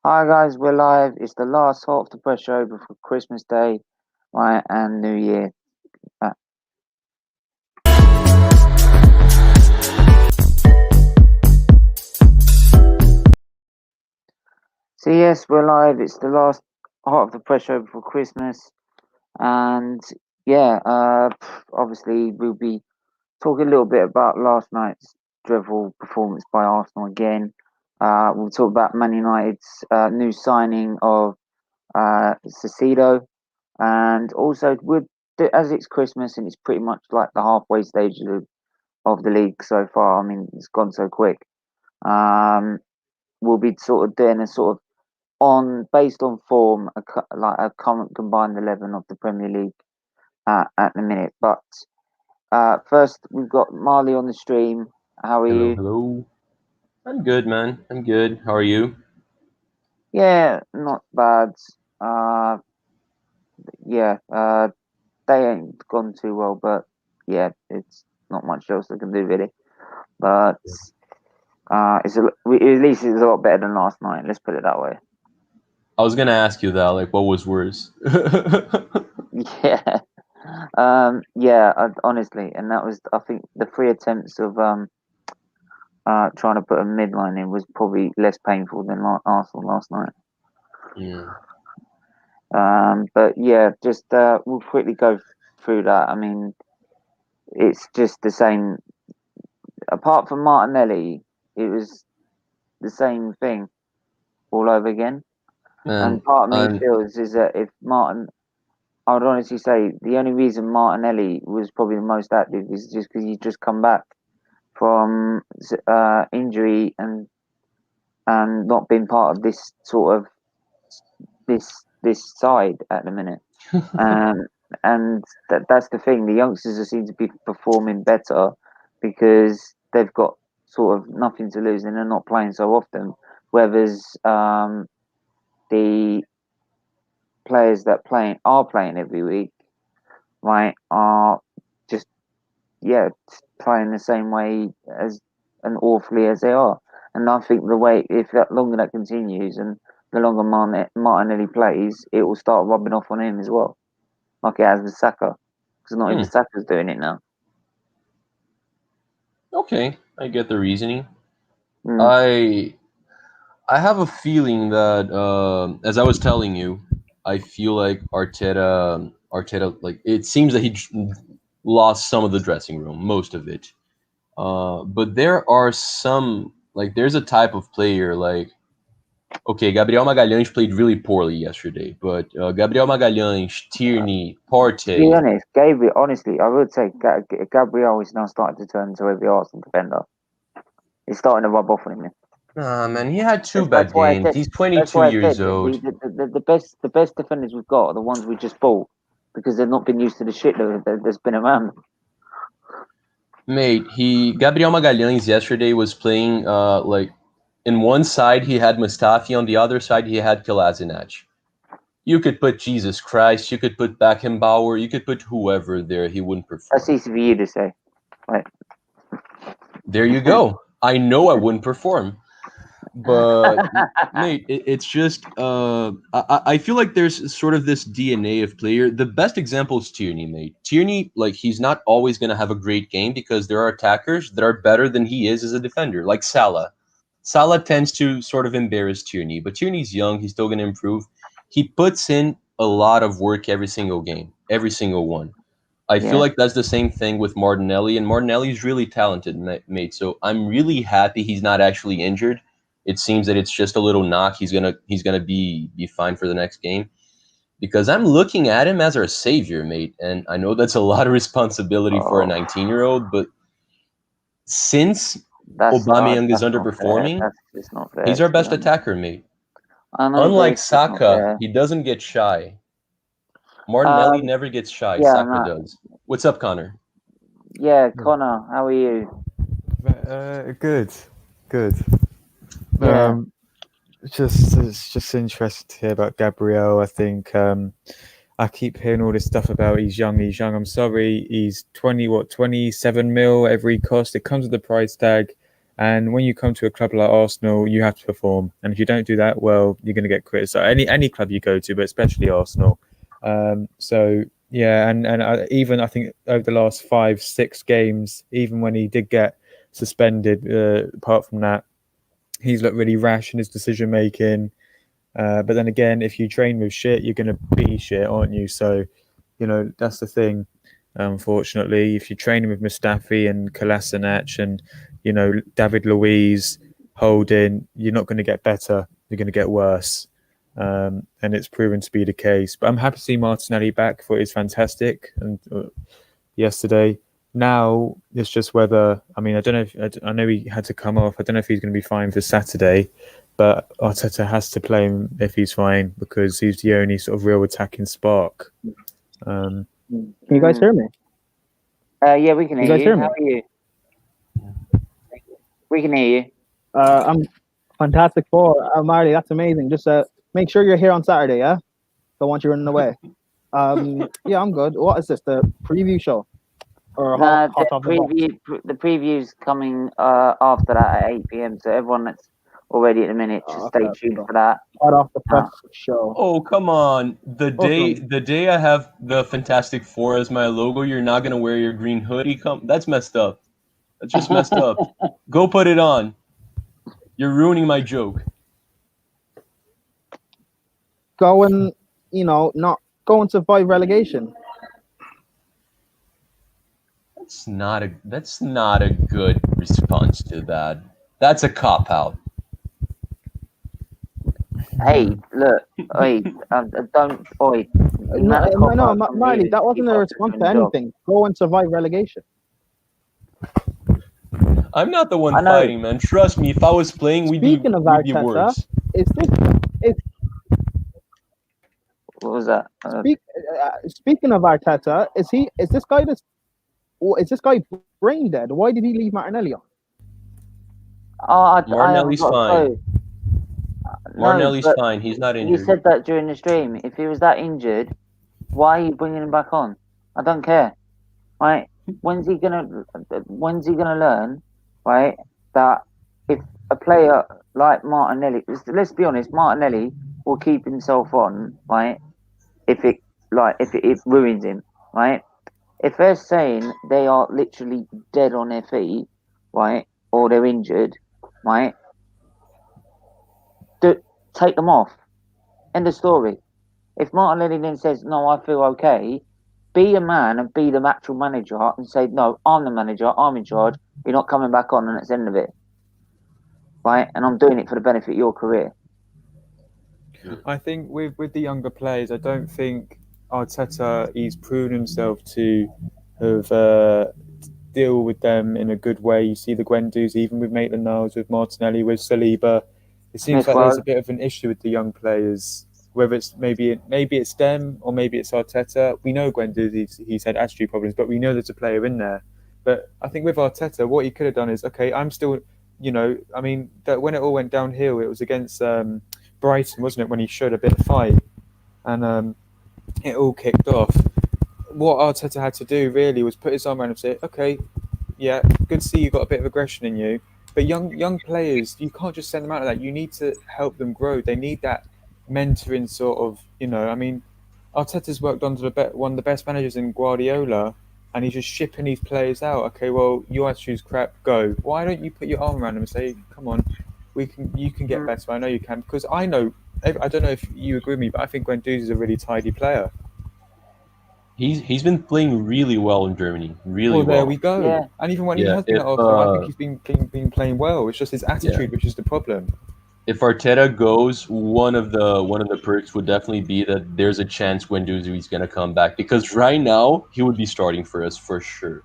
Hi guys, we're live. It's the last half of the press show before Christmas Day, right, and New Year. Uh, so yes, we're live. It's the last half of the press show before Christmas, and yeah, obviously we'll be talking a little bit about last night's dreadful performance by Arsenal again. We'll talk about Man United's new signing of Caicedo. And also, as it's Christmas and it's pretty much like the halfway stage of the league so far. I mean, it's gone so quick. Um, we'll be sort of doing a sort of based on form, like a current combined 11 of the Premier League at the minute. But first, we've got Marley on the stream. How are Hello, you? hello. I'm good, man. I'm good. How are you? Yeah, not bad. Uh, yeah, they ain't gone too well, but yeah, it's not much else they can do really. But at least it's a lot better than last night. Let's put it that way. I was gonna ask you that, like, what was worse? Yeah, yeah. Honestly, and that was I think the three attempts of trying to put a midline in was probably less painful than Arsenal last night. Yeah. But yeah, just we'll quickly go through that. I mean, it's just the same. Apart from Martinelli, it was the same thing all over again. And Man, part of me I'm feels is that if Martin I would honestly say the only reason Martinelli was probably the most active is just because he's just come back from injury and not been part of this sort of this side at the minute. Um, and that's the thing. The youngsters just seem to be performing better because they've got sort of nothing to lose and they're not playing so often. Whereas the players that are playing every week, right, are just playing the same way as and awfully as they are. And I think the way if that longer that continues and the longer Martinelli plays, it will start rubbing off on him as well, like it has with Saka, because not even hmm, Saka's doing it now. okay. I get the reasoning. Mm, I I have a feeling that, as I was telling you, I feel like Arteta, like it seems that lost some of the dressing room, most of it. But there are some, like, there's a type of player like, okay, Gabriel Magalhães played really poorly yesterday, but Gabriel Magalhães, Tierney, to be Partey. honest, Gabriel, honestly, I would say Gabriel is now starting to turn into every Arsenal defender. He's starting to rub off on him. Nah, man, he had two That's bad why I games. said. He's That's 22 why I said years old. the best defenders we've got are the ones we just bought because they've not been used to the shit that's been around. Mate, Gabriel Magalhães yesterday was playing like, in one side he had Mustafi, on the other side he had Kolasinac. You could put Jesus Christ, you could put Beckenbauer, you could put whoever there, he wouldn't That's perform. easy for you to say. Right. There you go. I know I wouldn't perform. But mate, it's just I feel like there's sort of this DNA of player. The best example is Tierney, mate. Tierney, like, he's not always going to have a great game because there are attackers that are better than he is as a defender, like Salah. Salah tends to sort of embarrass Tierney, but Tierney's young, he's still going to improve. He puts in a lot of work every single game, every single one. I feel Yeah. like that's the same thing with Martinelli, and Martinelli's really talented, mate. So I'm really happy he's not actually injured. It seems that it's just a little knock. He's gonna be fine for the next game, because I'm looking at him as our savior, mate. And I know that's a lot of responsibility for a Oh, 19-year-old, but since Aubameyang is that's not fair. underperforming, That's just not fair. he's our To be best honest, attacker, mate. I know, but Unlike it's just not Saka, fair. he doesn't get shy. Martinelli Um, never gets shy. yeah, Saka no, does. What's up, Connor? yeah, Connor, how are you? Good, good. Yeah, It's just interesting to hear about Gabriel. I think I keep hearing all this stuff about he's young, he's young. I'm sorry, he's 27 mil every cost. It comes with the price tag, And when you come to a club like Arsenal, you have to perform. And if you don't do that, well, you're going to get criticised. Any club you go to, but especially Arsenal. So yeah, and even I think over the last 5-6 games, even when he did get suspended, apart from that, he's looked really rash in his decision making. But then again, if you train with shit, you're going to be shit, aren't you? So, that's the thing. Unfortunately, if you're training with Mustafi and Kolasinac and David Luiz, Holding, you're not going to get better. You're going to get worse. And it's proven to be the case. But I'm happy to see Martinelli back. Thought he's fantastic. And yesterday, now it's just whether. I mean, I don't know if I know he had to come off. I don't know if he's going to be fine for Saturday. But Arteta has to play him if he's fine because he's the only sort of real attacking spark. Can you guys hear me? Yeah, we can hear you. How are you? We can hear you. I'm fantastic for Marley. That's amazing. Just make sure you're here on Saturday, yeah? Don't want you running away. Yeah, I'm good. What is this? The preview show? Or the preview's coming after that at 8 p.m. So everyone that's already at the minute, just stay tuned for that. Hot off the press show. Oh, come on. The day I have the Fantastic Four as my logo, you're not going to wear your green hoodie? That's messed up. That's just messed up. Go put it on. You're ruining my joke. Go and, not go and survive relegation. That's not a good response to that. That's a cop-out. Hey, look, don't, No, Marley, that wasn't a response to anything. Go and survive relegation. I'm not the one fighting, man. Trust me, if I was playing, we'd be worse. What was that? Speaking of Arteta, is this guy brain dead? Why did he leave Martinelli on? Martinelli's fine. Martinelli's fine. He's not injured. You said that during the stream. If he was that injured, why are you bringing him back on? I don't care. Right? When's he gonna learn? Right? That if a player like Martinelli, let's be honest, Martinelli will keep himself on. Right? If it ruins him. Right? If they're saying they are literally dead on their feet, right, or they're injured, right, take them off. End of story. If Martinelli then says, no, I feel okay, be a man and be the actual manager and say, no, I'm the manager, I'm in charge, you're not coming back on, and that's the end of it. Right? And I'm doing it for the benefit of your career. I think with the younger players, I don't think Arteta, he's proven himself to have deal with them in a good way. You see the Guendouzi, even with Maitland-Niles, with Martinelli, with Saliba. It seems like there's a bit of an issue with the young players. Whether it's maybe it's them or maybe it's Arteta. We know Guendouzi, he's had attitude problems, but we know there's a player in there. But I think with Arteta, what he could have done is, okay, I'm still, I mean, that when it all went downhill, it was against Brighton, wasn't it, when he showed a bit of fight, and it all kicked off. What Arteta had to do really was put his arm around him and say, okay, yeah, good to see you got a bit of aggression in you, but young players, you can't just send them out like that. You need to help them grow. They need that mentoring sort of, I mean, Arteta's worked under one of the best managers in Guardiola, and he's just shipping these players out. Okay, well, your attitude's crap, go. Why don't you put your arm around them and say, come on, you can get better. I know you can, because I don't know if you agree with me, but I think Guendouzi is a really tidy player. He's been playing really well in Germany. Really well. There we go. Yeah. And even when he has been at Arsenal, I think he's been playing well. It's just his attitude which is the problem. If Arteta goes, one of the perks would definitely be that there's a chance Guendouzi is going to come back, because right now he would be starting for us for sure,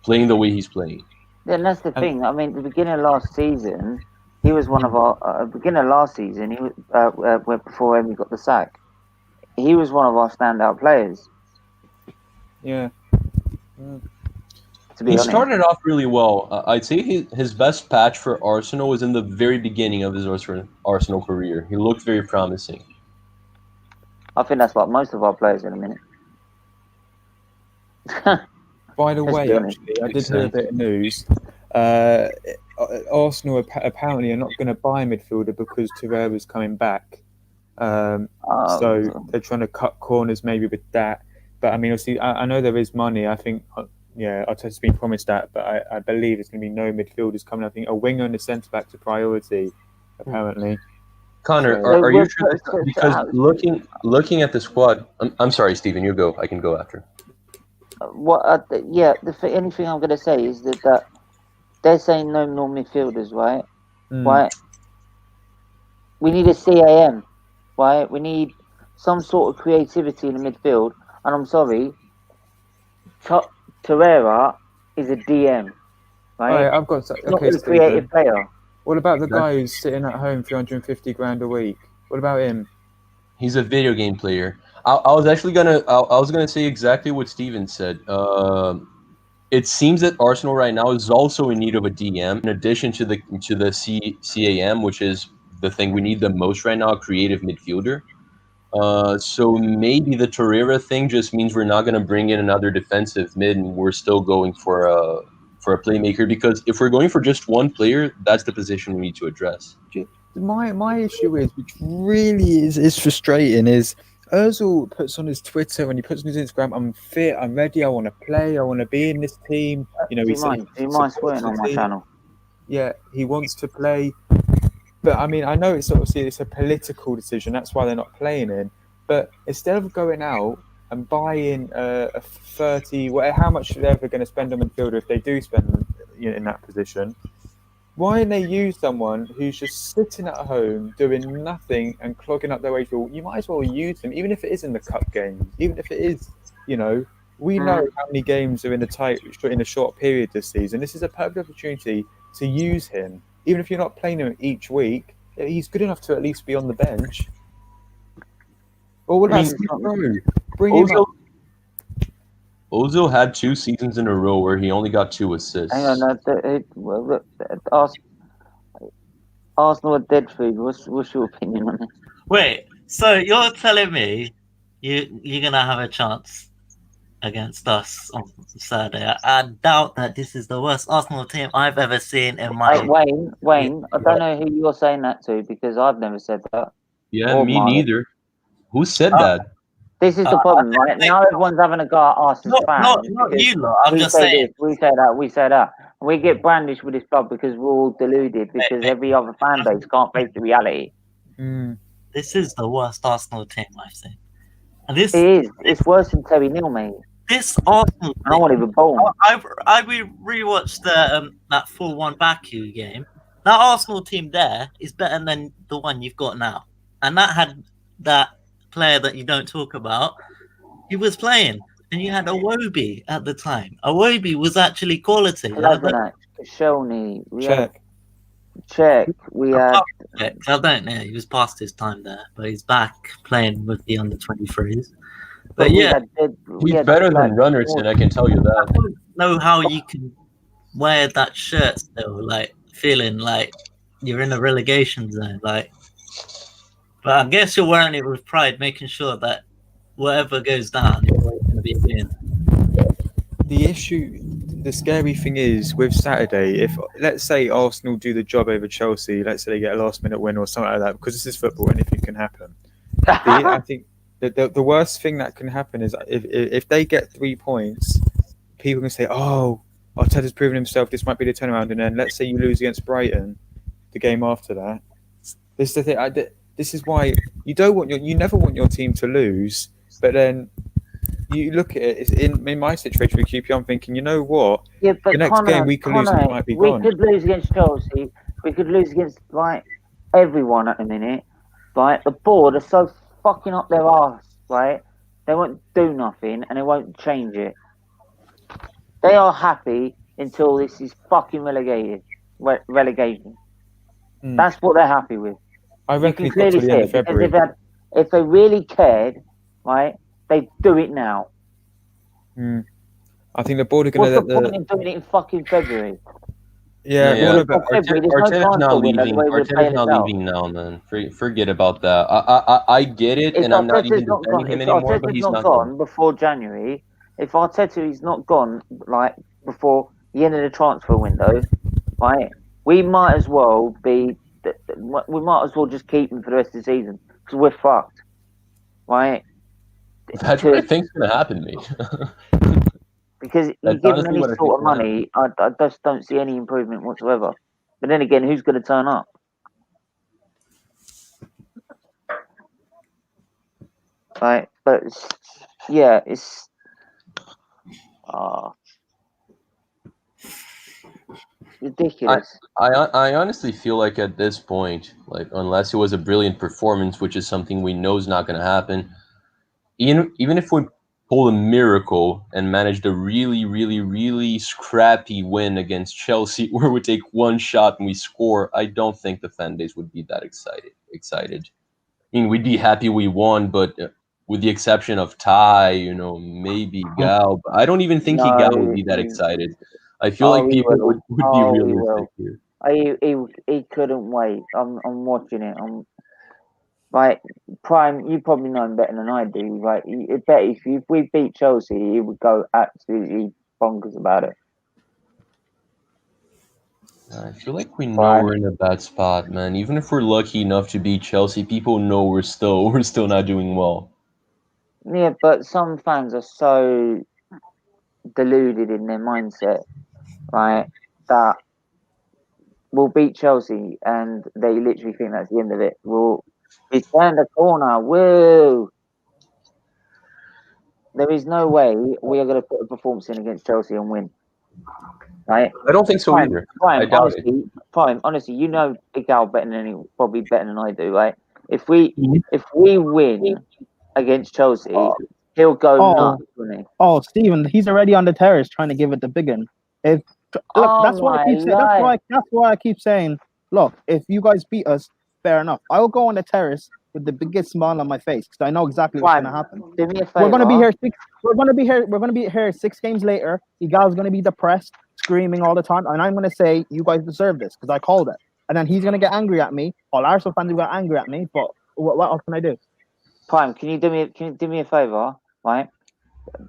playing the way he's playing. Yeah, and that's the thing. I mean, the beginning of last season, he was one of our beginning of last season. He was before Emery got the sack. He was one of our standout players. Yeah. He started off really well. I'd say his best patch for Arsenal was in the very beginning of his Arsenal career. He looked very promising. I think that's like most of our players in a minute. By the way, actually, I did hear a bit of news. Arsenal apparently are not going to buy a midfielder because Torreira's coming back. So they're trying to cut corners maybe with that. But I mean, obviously, I know there is money. I think, Arteta's been promised that, but I believe there's going to be no midfielders coming. I think a winger and a centre back's a priority, apparently. Connor, So- are you sure? Because looking at the squad, I'm sorry, Stephen, you go. I can go after. Only thing I'm going to say is that they're saying no more midfielders, right? Right. We need a CAM, right? We need some sort of creativity in the midfield. And I'm sorry, Torreira is a DM, right? I've got Not a creative player. What about the guy who's sitting at home 350 grand a week? What about him? He's a video game player. I was actually gonna say exactly what Steven said. It seems that Arsenal right now is also in need of a DM, in addition to the CAM, which is the thing we need the most right now, a creative midfielder. So maybe the Torreira thing just means we're not going to bring in another defensive mid, and we're still going for a playmaker. Because if we're going for just one player, that's the position we need to address. My issue is, which really is frustrating, is Ozil puts on his Twitter, when he puts on his Instagram, I'm fit, I'm ready, I want to play, I want to be in this team. Do you mind swearing on my channel? Yeah, he wants to play. But I mean, I know it's obviously it's a political decision. That's why they're not playing in. But instead of going out and buying a 30, how much they're ever going to spend on midfielder if they do spend in that position, why don't they use someone who's just sitting at home doing nothing and clogging up their way through? You might as well use him, even if it is in the cup games, even if it is, we know how many games are in a short period this season. This is a perfect opportunity to use him. Even if you're not playing him each week, he's good enough to at least be on the bench. Or what about bring him up? Ozil had 2 seasons in a row where he only got 2 assists. Hang on, Arsenal are dead food. What's your opinion on this? Wait, so you're telling me you're gonna have a chance against us on Saturday? I doubt that. This is the worst Arsenal team I've ever seen in my. Wayne, I don't know who you're saying that to, because I've never said that. Yeah, me neither. Who said that? This is the problem, right? Now everyone's having a go at Arsenal fans. Not you lot. I'm just say saying. This, we say that, we say that. And we get brandished with this club because we're all deluded, because every other fan base can't face the reality. This is the worst Arsenal team I've seen. And this it is. It's worse than Terry Neal, mate. This Arsenal team, I'm not even born. I rewatched that 4-1 Baku game. That Arsenal team there is better than the one you've got now. And that had that player that you don't talk about. He was playing. And you had Iwobi at the time. Iwobi was actually quality. Koscielny. Check. I don't know. He was past his time there, but he's back playing with the under-23s. But yeah, he's better than Runnerton, I can tell you that. I don't know how you can wear that shirt still, like feeling like you're in a relegation zone. Like, but I guess you're wearing it with pride, making sure that whatever goes down, you're always going to be in. The scary thing is with Saturday, if let's say Arsenal do the job over Chelsea, let's say they get a last-minute win or something like that, because this is football, anything can happen. I think the worst thing that can happen is if they get 3 points, people can say, "Oh, Arteta's proven himself. This might be the turnaround." And then let's say you lose against Brighton, the game after that. This is the thing. This is why you never want your team to lose, but then you look at it. It's in my situation with QP, I'm thinking, you know what? Yeah, but the next game we could lose, and it might be gone. We could lose against Chelsea. We could lose against everyone at the minute. The board are so fucking up their arse, right? They won't do nothing and they won't change it. They are happy until this is fucking relegation. That's what they're happy with. I reckon it's got to the end of February. If they really cared, right, they'd do it now. I think the board are going to let the point in doing it in fucking February? Yeah. Arteta's not leaving. Arteta's not leaving now, man. Forget about that. I get it, and I'm not even defending him anymore. But he's not gone before January. If Arteta is not gone, before the end of the transfer window, right, we might as well just keep him for the rest of the season because we're fucked, right? That's what I think's gonna happen, mate. Because you That's give him honestly any what I sort think's of gonna happen. money, I just don't see any improvement whatsoever. But then again, who's going to turn up? Right, but it's ridiculous. I honestly feel like at this point, like unless it was a brilliant performance, which is something we know is not going to happen, even if we pull a miracle and managed a really, really, really scrappy win against Chelsea, where we take one shot and we score, I don't think the fan base would be that excited. I mean, we'd be happy we won, but with the exception of Ty, maybe Gal, but I don't even think Gal would be that excited. I feel like he people will. would be He realistic will. here. He couldn't wait. I'm watching it. Like Prime, you probably know him better than I do. Like, I bet if we beat Chelsea, he would go absolutely bonkers about it. I feel like we know we're in a bad spot, man. Even if we're lucky enough to beat Chelsea, people know we're still not doing well. Yeah, but some fans are so deluded in their mindset, right, that we'll beat Chelsea and they literally think that's the end of it. We turned the corner. Woo! There is no way we are going to put a performance in against Chelsea and win. Right? I don't think so either. I doubt it. Honestly, you know Igal probably better than I do, right? If we win against Chelsea, he'll go nuts, won't he? Oh, Stephen, he's already on the terrace trying to give it the big one. That's why I keep saying. That's why I keep saying. Look, if you guys beat us, fair enough. I will go on the terrace with the biggest smile on my face because I know exactly what's going to happen. Do me a favor. We're going to be here. We're going to be here 6 games later. Igal's going to be depressed, screaming all the time, and I'm going to say you guys deserve this because I called it. And then he's going to get angry at me. All Arsenal fans will get angry at me. But what else can I do? Prime, can you do me a favor, right?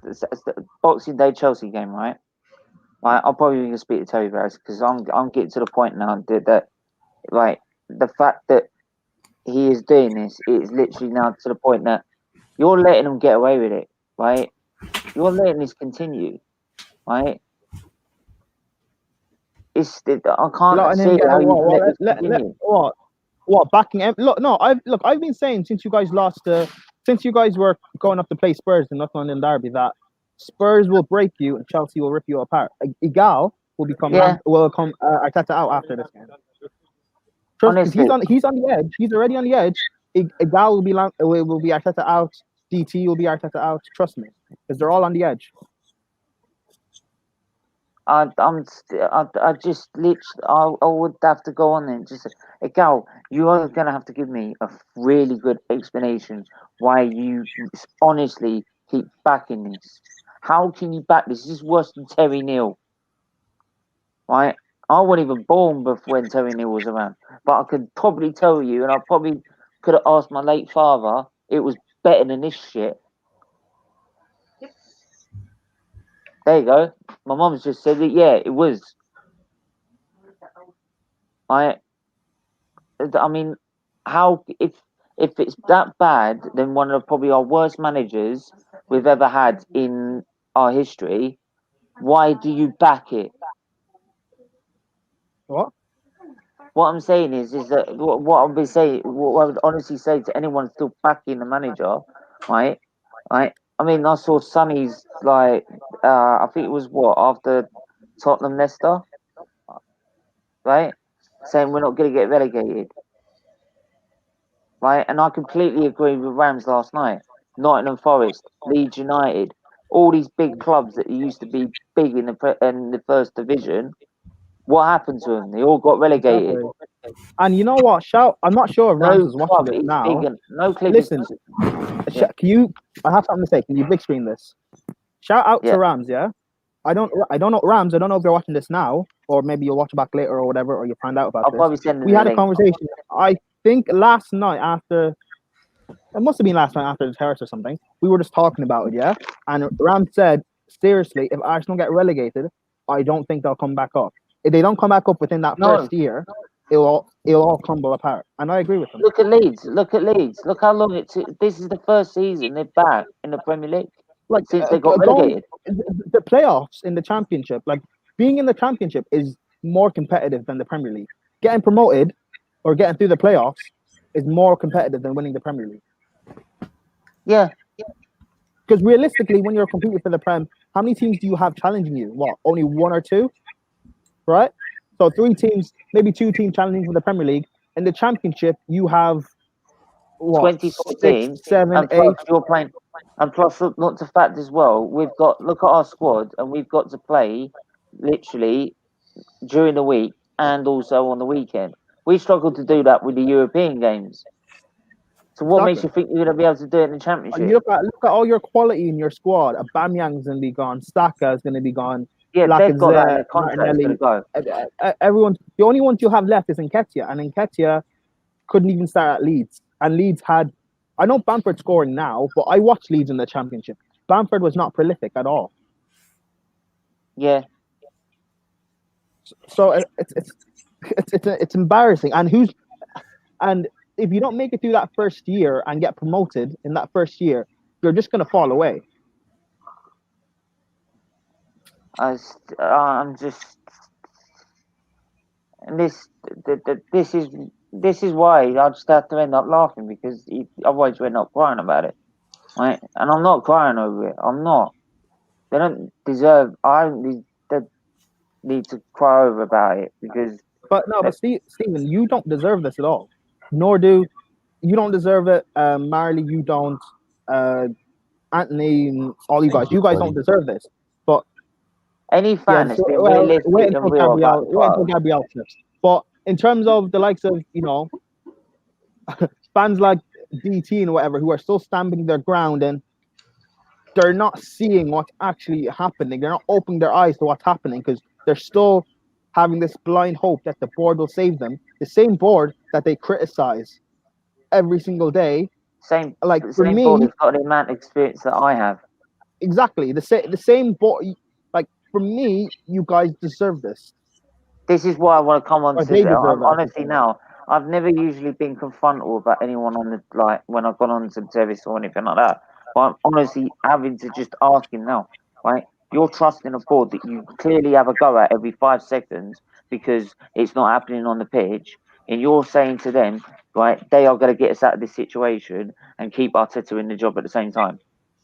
It's the Boxing Day Chelsea game, right? Right, I'll probably going to speak to Terry Barris because I'm getting to the point now that right, the fact that he is doing this is literally now to the point that you're letting him get away with it, right? You're letting this continue, right? I can't see how you let this continue. What backing him? I've been saying since you guys since you guys were going up to play Spurs in North London Derby that Spurs will break you and Chelsea will rip you apart. Igal will come Arteta out after this game. Trust me, he's on the edge. He's already on the edge. Igal will be Arteta out. DT will be Arteta out. Trust me, because they're all on the edge. I would have to go on and just say, Igal, you are going to have to give me a really good explanation why you honestly keep backing this. How can you back this? This is worse than Terry Neal. Right? I wasn't even born when Terry Neal was around. But I could probably tell you, and I probably could have asked my late father, it was better than this shit. There you go. My mum's just said it. Yeah, it was. I mean, how if it's that bad, then one of probably our worst managers we've ever had in our history. Why do you back it? What? What I'm saying is that what I would honestly say to anyone still backing the manager, right? I mean, I saw Sonny's I think it was after Tottenham Leicester, right? Saying we're not going to get relegated, right? And I completely agree with Rams last night. Nottingham Forest, Leeds United, all these big clubs that used to be big in the first division. What happened to them? They all got relegated. Exactly. And you know what? I'm not sure if Rams is watching this now. Listen, can you? I have something to say. Can you big screen this? Shout out to Rams, yeah. I don't know Rams. I don't know if you're watching this now, or maybe you'll watch it back later or whatever, or you'll find out about this. We had a conversation. I think last night after. It must have been last night after the terrace or something. We were just talking about it, yeah. And Rams said, seriously, if Arsenal get relegated, I don't think they'll come back up. if they don't come back up within that No. first year, it'll all crumble apart. And I agree with them. Look at Leeds. Look at Leeds. Look how long it took. This is the first season they're back in the Premier League Like since they got relegated. The playoffs in the Championship, like being in the Championship, is more competitive than the Premier League. Getting promoted or getting through the playoffs is more competitive than winning the Premier League. Yeah. Because realistically, when you're competing for the Prem, how many teams do you have challenging you? What, only one or two? Right? So 3 teams, maybe 2 teams challenging for the Premier League. In the Championship, you have what, 24 teams, 6, 7, and 8. plus you're playing, and plus not to fact as well, we've got, look at our squad, and we've got to play literally during the week and also on the weekend. We struggle to do that with the European games. So what makes you think you're going to be able to do it in the Championship? You look at all your quality in your squad. Aubameyang's going to be gone. Saka is going to be gone. Yeah, they've got that in their Lacazette, contract. It's Martinelli. going to go. Everyone, the only ones you have left is Nketiah, and Nketiah couldn't even start at Leeds. And Leeds had, I know Bamford's scoring now, but I watched Leeds in the Championship. Bamford was not prolific at all. Yeah. So it's embarrassing. And if you don't make it through that first year and get promoted in that first year, you're just going to fall away. I'm just, and this is why I just have to end up laughing, because otherwise you end up crying about it, right? And I'm not crying over it. I'm not. They don't deserve. They need to cry over about it, because. But Stephen, you don't deserve this at all. Nor do you don't deserve it. Marley, you don't. Anthony, all you guys, don't deserve this. But any fan that's been realistic and real about wait until Gabriel trips. But in terms of the likes of, fans like DT and whatever, who are still stamping their ground and they're not seeing what's actually happening. They're not opening their eyes to what's happening because they're still having this blind hope that the board will save them. The same board that they criticize every single day. Same, like the for same me, board has got the amount of experience that I have. Exactly. The same board. Like for me, you guys deserve this. This is why I want to come on to it. Honestly, it. now, I've never usually been confrontable about anyone on the, like, when I've gone on to service or anything like that. But I'm honestly having to just ask him now, right? You're trusting a board that you clearly have a go at every 5 seconds because it's not happening on the pitch. And you're saying to them, right, they are going to get us out of this situation and keep Arteta in the job at the same time,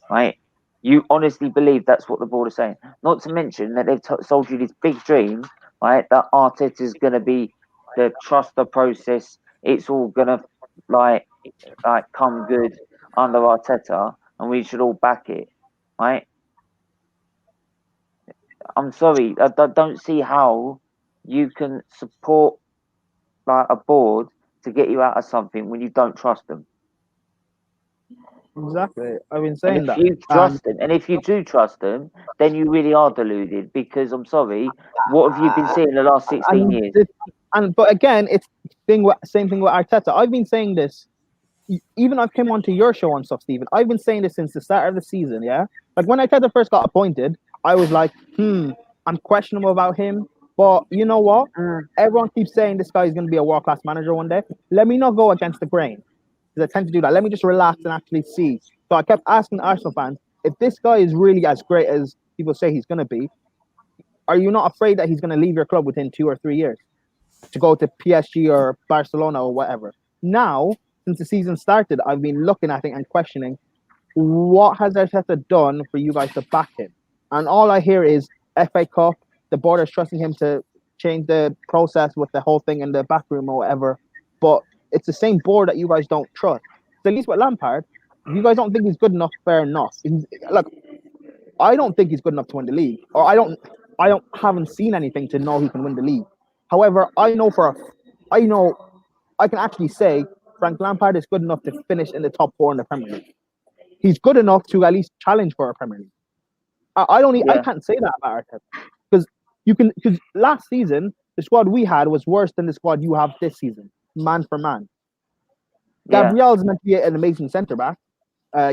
right? You honestly believe that's what the board is saying. Not to mention that they've sold you this big dream, right, that Arteta is going to be the trust the process. It's all going to like come good under Arteta, and we should all back it, right? I'm sorry, I don't see how you can support like a board to get you out of something when you don't trust them. Exactly. I've been saying and that. If you trust them, and if you do trust them, then you really are deluded. Because I'm sorry, what have you been seeing the last 16 years? But again, it's same thing with Arteta. I've been saying this. Even I've came onto your show and stuff, Stephen. I've been saying this since the start of the season. Yeah, like when Arteta first got appointed, I was like, I'm questionable about him. But you know what? Everyone keeps saying this guy is going to be a world-class manager one day. Let me not go against the grain, because I tend to do that. Let me just relax and actually see. So I kept asking Arsenal fans, if this guy is really as great as people say he's going to be, are you not afraid that he's going to leave your club within 2 or 3 years to go to PSG or Barcelona or whatever? Now, since the season started, I've been looking at it and questioning, what has Arteta done for you guys to back him? And all I hear is FA Cup, the board is trusting him to change the process with the whole thing in the back room or whatever. But it's the same board that you guys don't trust. So at least with Lampard, if you guys don't think he's good enough, fair enough. Look, I don't think he's good enough to win the league, or I haven't seen anything to know he can win the league. However, I can actually say Frank Lampard is good enough to finish in the top 4 in the Premier League. He's good enough to at least challenge for a Premier League. I can't say that about Arteta because last season the squad we had was worse than the squad you have this season, man for man. Gabriel's meant to be an amazing centre back.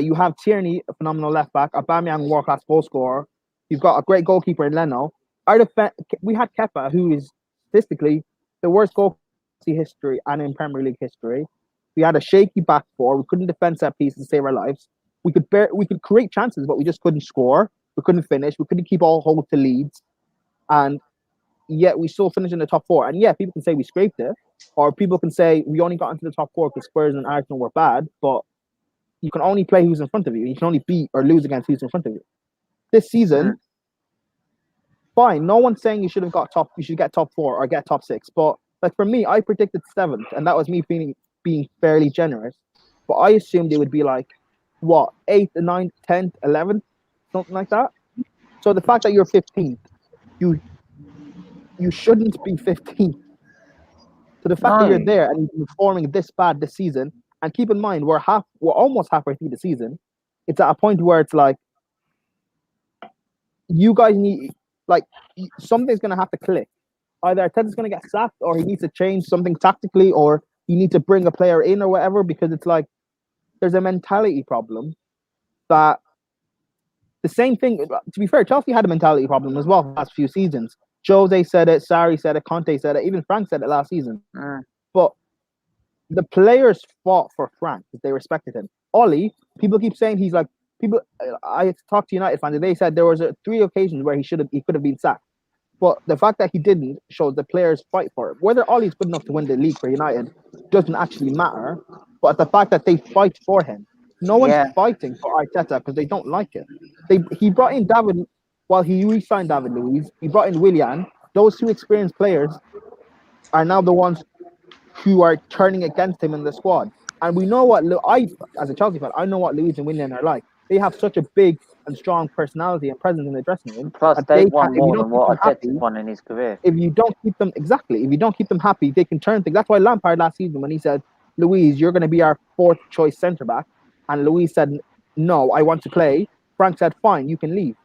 You have Tierney, a phenomenal left back. Aubameyang, world class goal scorer. You've got a great goalkeeper in Leno. we had Kepa, who is statistically the worst goal in history and in Premier League history. We had a shaky back four. We couldn't defend set pieces to save our lives. We could create chances, but we just couldn't score. We couldn't finish. We couldn't keep all hold to leads, and yet we still finished in the top four. And yeah, people can say we scraped it, or people can say we only got into the top four because Spurs and Arsenal were bad. But you can only play who's in front of you. You can only beat or lose against who's in front of you. This season, fine. No one's saying you should get top four or get top six. But like for me, I predicted 7th, and that was me being fairly generous. But I assumed it would be like what 8th, 9th, 10th, 11th, something like that. So the fact that you're 15th, you shouldn't be 15th. So the fact that you're there and you're performing this bad this season, and keep in mind we're almost halfway through the season. It's at a point where it's like you guys need something's gonna have to click. Either Arteta's gonna get sacked, or he needs to change something tactically, or you need to bring a player in or whatever, because it's like there's a mentality problem that the same thing. To be fair, Chelsea had a mentality problem as well for the last few seasons. Jose said it, Sarri said it, Conte said it, even Frank said it last season. But the players fought for Frank because they respected him. Ollie, people keep saying he's like people. I talked to United fans, and they said there was 3 occasions where he could have been sacked. But the fact that he didn't shows the players fight for it. Whether Ollie's good enough to win the league for United doesn't actually matter. But the fact that they fight for him, no one's fighting for Arteta because they don't like it. He brought in David. While he re-signed David Luiz, he brought in Willian. Those 2 experienced players are now the ones who are turning against him in the squad. And we know what as a Chelsea fan, I know what Luiz and Willian are like. They have such a big and strong personality and presence in the dressing room. Plus, they've won more than what Arteta's won in his career. If you don't keep them happy, they can turn things. That's why Lampard last season, when he said, "Luiz, you're going to be our 4th choice centre back," and Luiz said, "No, I want to play." Frank said, "Fine, you can leave."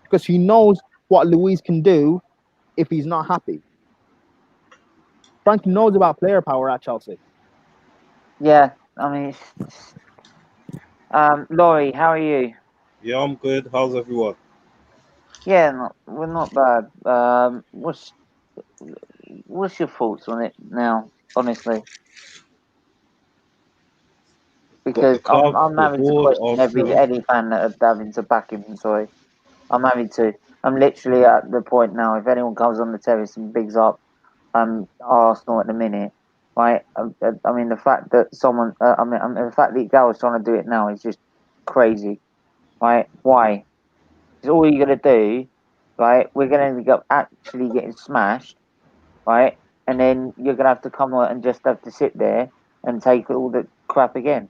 Because he knows what Luiz can do if he's not happy. Frank knows about player power at Chelsea. Yeah, I mean, Laurie, how are you? Yeah, I'm good. How's everyone? Yeah, we're not bad. What's your thoughts on it now, honestly? Because I'm having to question any fan that are having to back him. Sorry, I'm having to. I'm literally at the point now. If anyone comes on the terrace and bigs up Arsenal at the minute, right? I mean, the fact that the fact that Gal's trying to do it now is just crazy, right? Why? Because all you're gonna do, right? We're gonna end up actually getting smashed, right? And then you're gonna have to come on and just have to sit there and take all the crap again.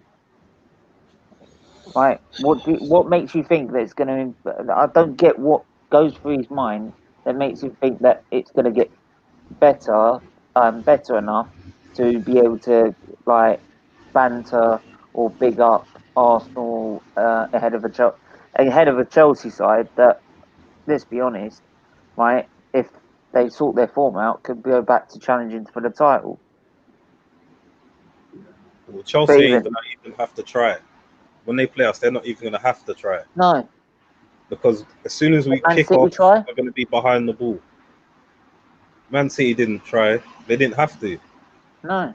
Right? What makes you think that it's going to? I don't get what goes through his mind that makes him think that it's going to get better, better enough to be able to like banter or big up Arsenal ahead of a Chelsea side that, let's be honest, right? If they sort their form out, could go back to challenging for the title. Well, Chelsea ain't gonna even have to try it. When they play us, they're not even going to have to try it. No. Because as soon as we kick off, they're going to be behind the ball. Man City didn't try. They didn't have to. No.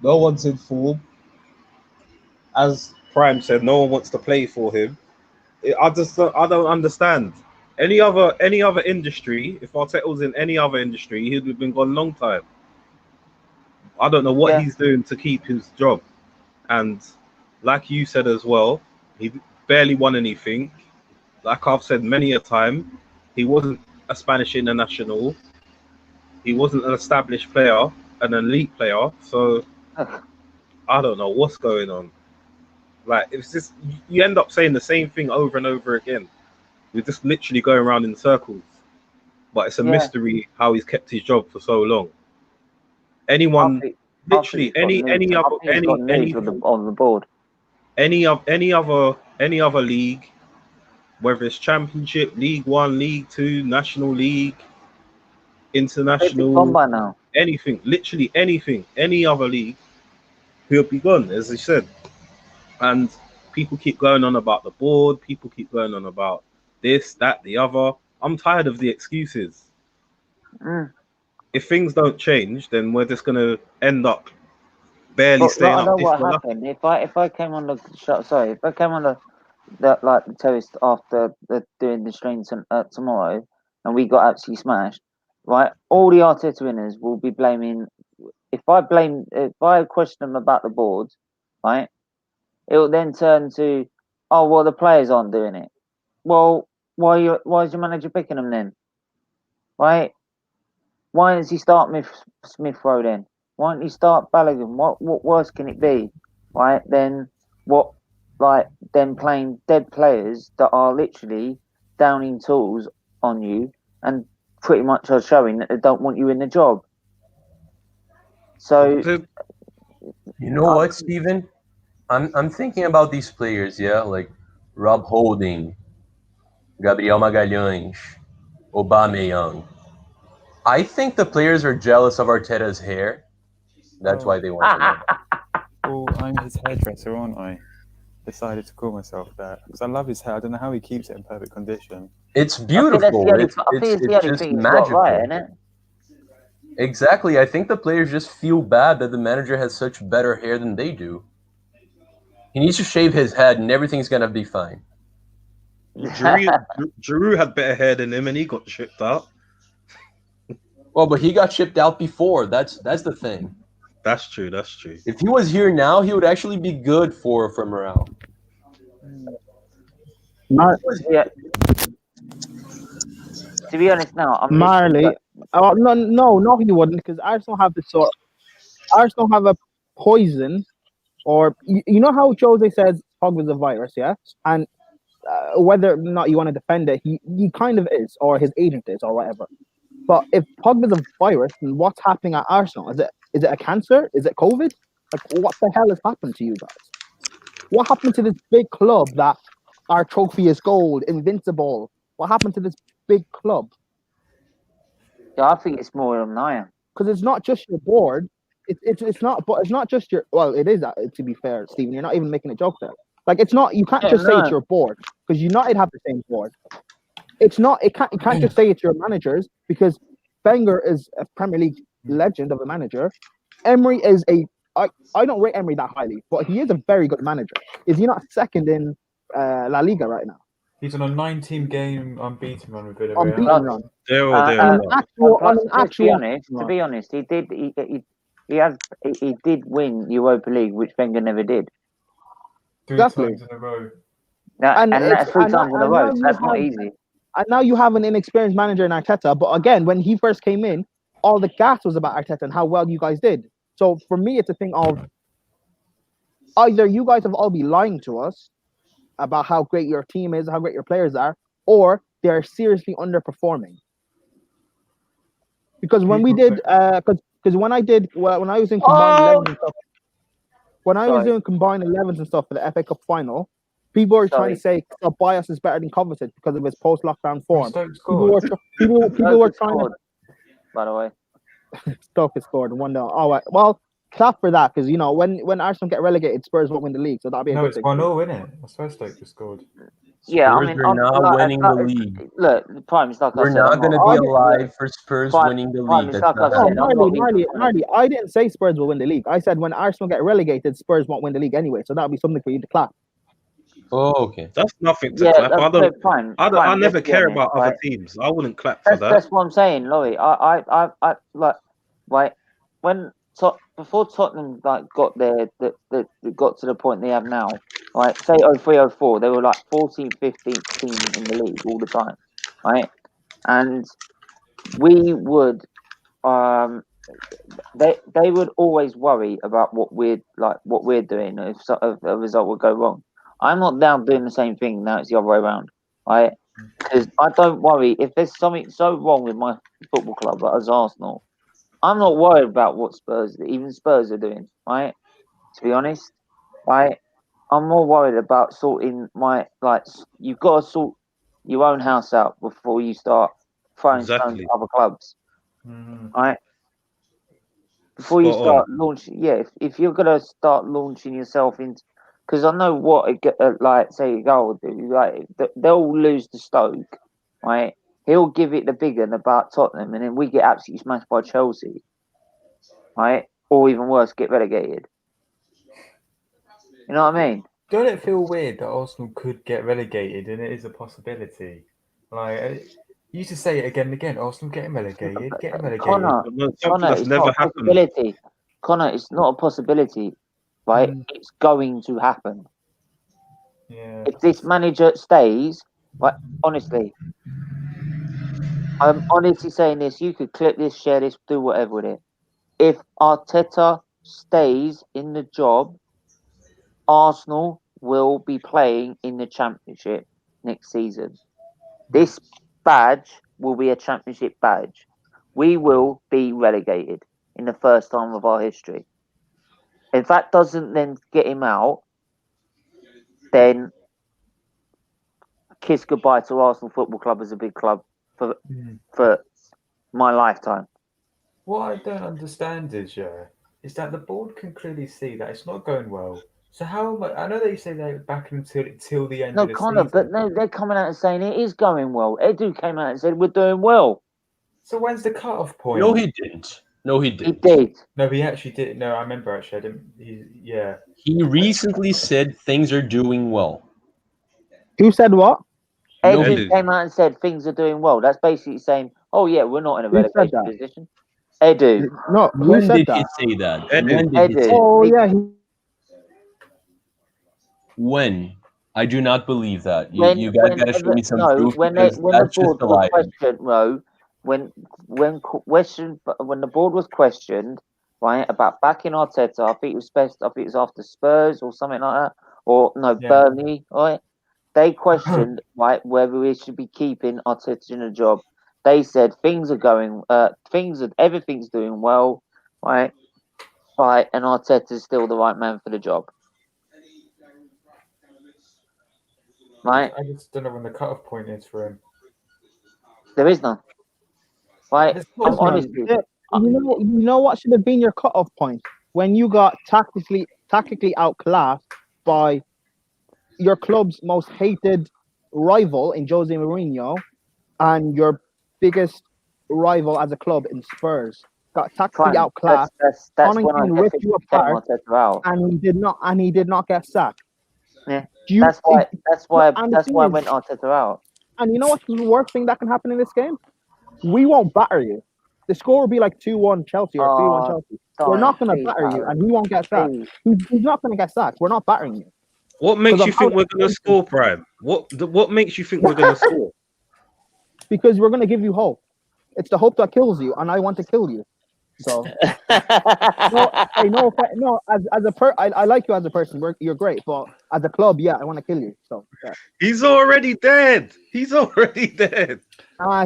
No one's in form. As Prime said, no one wants to play for him. I don't understand. Any other industry, if Arteta was in any other industry, he'd have been gone a long time. I don't know what he's doing to keep his job. And like you said as well, he barely won anything. Like I've said many a time, he wasn't a Spanish international. He wasn't an established player, an elite player. So I don't know what's going on. Like it's just you end up saying the same thing over and over again. We're just literally going around in circles. But it's a mystery how he's kept his job for so long. Anyone. Literally any on the board. Any other league, whether it's Championship, League 1, League 2, National League, International, anything, literally anything, any other league, he'll be gone, as I said. And people keep going on about the board, people keep going on about this, that, the other. I'm tired of the excuses. Mm. If things don't change, then we're just gonna end up barely But staying I up. know If what we're happened. If I came on the show, sorry, if I came on the like the terrace after doing the stream tomorrow, and we got absolutely smashed, right? All the Arteta winners will be blaming. If I question them about the board, right? It will then turn to, oh well, the players aren't doing it. Well, why is your manager picking them then? Right? Why does he start Smith Rowe then? Why don't you start Balogun? What worse can it be? Right? Then what like them playing dead players that are literally downing tools on you and pretty much are showing that they don't want you in the job. So You know what, Steven? I'm thinking about these players, yeah, like Rob Holding, Gabriel Magalhães, Aubameyang. I think the players are jealous of Arteta's hair. That's why they want him out. Well, I'm his hairdresser, aren't I? Decided to call myself that because I love his hair. I don't know how he keeps it in perfect condition. It's I think beautiful. I think it's the only just thing he's got magical. right, isn't it? Exactly. I think the players just feel bad that the manager has such better hair than they do. He needs to shave his head and everything's gonna be fine. Giroud had better hair than him, and he got shipped out. Well, but he got shipped out before. That's the thing. That's true. That's true. If he was here now, he would actually be good for morale. Yeah. To be honest, now I'm Marley. Oh, no, he wouldn't, because Arsenal have Arsenal have a poison, or you know how Jose says Pogba's a virus, yeah, and whether or not you want to defend it, he kind of is, or his agent is, or whatever. But if Pogba's a virus, then what's happening at Arsenal? Is it a cancer? Is it COVID? Like, what the hell has happened to you guys? What happened to this big club that our trophy is gold, invincible? What happened to this big club? Yeah, I think it's more than I am. Because it's not just your board. It's not, but it's not just your. Well, it is, to be fair, Stephen. You're not even making a joke there. Like, it's not. You can't just say it's your board, because United have the same board. It's not. You can't just say it's your managers, because Wenger is a Premier League legend of a manager. Emery is I don't rate Emery that highly, but he is a very good manager. Is he not second in La Liga right now? He's on a 19-game unbeaten run with Villarreal. Unbeaten run. To be honest, he did win Europa League, which Wenger never did. Three times in a row. And that's 3 times in a row. That's not easy. And now you have an inexperienced manager in Arteta. But again, when he first came in, all the gas was about Arteta and how well you guys did. So for me, it's a thing of either you guys have all been lying to us about how great your team is, how great your players are, or they're seriously underperforming. Because when we did, because when I was in combined 11s and stuff, when I was doing combined 11s and stuff for the FA Cup final, people were trying to say Bias is better than Kovacic because of his post-lockdown form. People were trying to. By the way, Stoke has scored 1-0. All right, well, clap for that, because when Arsenal get relegated, Spurs won't win the league, so that'll be a good thing. No, it's 1-0, isn't it? I swear Stoke just scored. Yeah, Spurs are not winning the league. Look, the Prime is like We're I said. not going to be alive for Spurs winning the league. Marley, I didn't say Spurs will win the league. I said when Arsenal get relegated, Spurs won't win the league anyway. So that'll be something for you to clap. Oh, okay. That's nothing to clap. I never care about other teams. I wouldn't clap for that. That's what I'm saying, Laurie. I like, right, when before Tottenham got got to the point they have now, right? Say 03-04, they were like 14th, 15th team in the league all the time, right? And we would, they would always worry about what we're doing if a result would go wrong. I'm not down doing the same thing now. It's the other way around, right? Because I don't worry if there's something so wrong with my football club as Arsenal. I'm not worried about what Spurs are doing, right? To be honest, right? I'm more worried about sorting you've got to sort your own house out before you start throwing stones at other clubs, right? Before you start launching, if you're gonna start launching yourself into because I know what like say Egal will do. Like they'll lose to Stoke, right? He'll give it the big one about Tottenham, and then we get absolutely smashed by Chelsea, right? Or even worse, get relegated. You know what I mean? Don't it feel weird that Arsenal could get relegated, and it is a possibility? Like you used to say it again and again. Arsenal getting relegated, getting relegated. Connor, Something that's it's never not a happened. possibility. Connor, it's not a possibility, right? It's going to happen. Yeah. If this manager stays, right? Honestly, I'm honestly saying this. You could clip this, share this, do whatever with it. If Arteta stays in the job, Arsenal will be playing in the Championship next season. This badge will be a Championship badge. We will be relegated in the first time of our history. If that doesn't then get him out, then kiss goodbye to Arsenal Football Club as a big club for my lifetime. What I don't understand is that the board can clearly see that it's not going well. So how much? I know they say they're back until the end No, of the Connor, season. but no, they're coming out and saying it is going well. Edu came out and said we're doing well. So when's the cut-off point? No, he didn't. No, he He didn't. did. No, he actually did. No, I remember actually. I didn't. Yeah. He recently said things are doing well. Who said what? No, Edu Edu. came out and said things are doing well. That's basically saying, oh yeah, we're not in a Who said relegation that? position. Edu. No, who when said did he that? say that? Edu. When did he say Edu. it? Oh yeah, When? I do not believe that. You guys when got to show me some no, proof when because when the that's just board a was lie. questioned, when the board was questioned, right, about backing Arteta, I think it was best. I think it was after Spurs or something like that, or no, Yeah. Burnley, right? They questioned, right, whether we should be keeping Arteta in a job. They said things are going, everything's doing well, right, and Arteta's still the right man for the job, right? I just don't know when the cut-off point is for him. There is none, right? There's I'm not none. honestly, you know what should have been your cutoff point when you got tactically outclassed by your club's most hated rival in Jose Mourinho and your biggest rival as a club in Spurs. Got tactically fine. outclassed. That's when I Connington ripped you officially came apart, Arteta out. and he did not get sacked. Yeah, Do you, that's why and the that's thing why I is- went Arteta out. And you know what's the worst thing that can happen in this game? We won't batter you. The score will be like 2-1 Chelsea or 3-1 Oh, Chelsea. We're not going to please, batter you, Aaron. and he won't get sacked. Please. He's not going to get sacked. We're not battering you. What makes Because you of how think we're going to they're score, Prime? What makes you think we're going to score? Because we're going to give you hope. It's the hope that kills you, and I want to kill you. So I like you as a person. You're great, but as a club, yeah, I want to kill you. So yeah. He's already dead. He's already dead.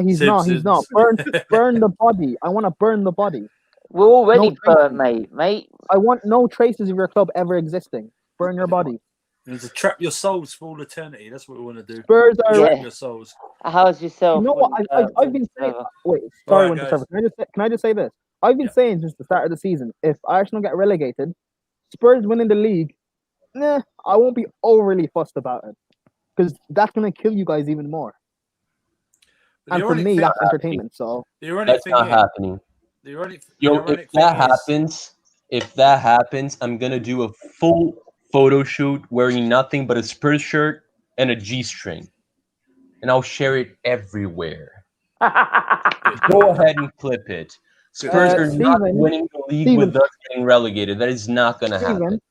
He's not. He's not. Burn the body. I want to burn the body. We're already No burnt, traces. mate. I want no traces of your club ever existing. Burn your body. And to trap your souls for all eternity. That's what we want to do. Spurs are. Yeah. Trap your souls. How's yourself? You know what? I've been saying. Wait, sorry, Alright, Winter. Can I just say this? I've been saying since the start of the season, if Arsenal get relegated, Spurs winning the league, I won't be overly fussed about it because that's gonna kill you guys even more. But And the for ironic me, thing- that's entertainment. So the ironic That's thing not is- happening. the ironic Yo, thing if that is- happens, I'm gonna do a full photo shoot wearing nothing but a Spurs shirt and a G-string, and I'll share it everywhere. Go ahead and clip it. Spurs are not Steven, winning the league with us getting relegated. That is not gonna happen.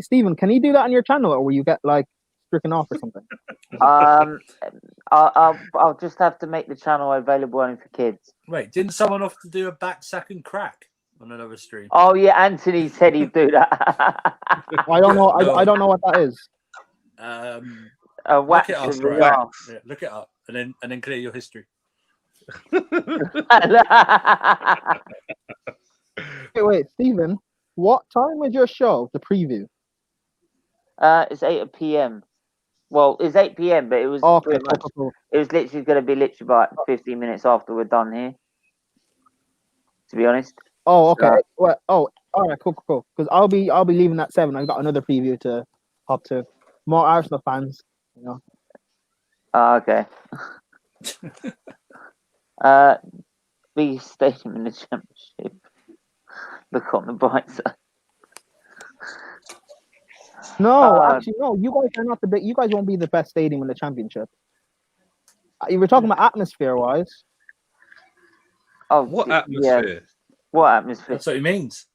Steven, can you do that on your channel, or will you get like stricken off or something? I'll just have to make the channel available only for kids. Wait, didn't someone offer to do a back sack and crack on another stream? Oh yeah, Anthony said he'd do that. I don't know. I don't know what that is. A wax Look it up, with the right. arm. Yeah, look it up and then clear your history. Wait, Steven, what time is your show? The preview. It's 8 p.m. Well, it's 8 p.m., but it was pretty much, it was literally going to be literally about 15 minutes after we're done here. To be honest. Oh, okay. All right, cool. Because I'll be leaving at 7. I've got another preview to top two. More Arsenal fans, you know. Okay. Biggest stadium in the championship. Look on the bright side. No, actually, no. You guys are not the big. You guys won't be the best stadium in the championship. You were talking about atmosphere-wise. Oh, What yeah. atmosphere? What atmosphere? That's what he means.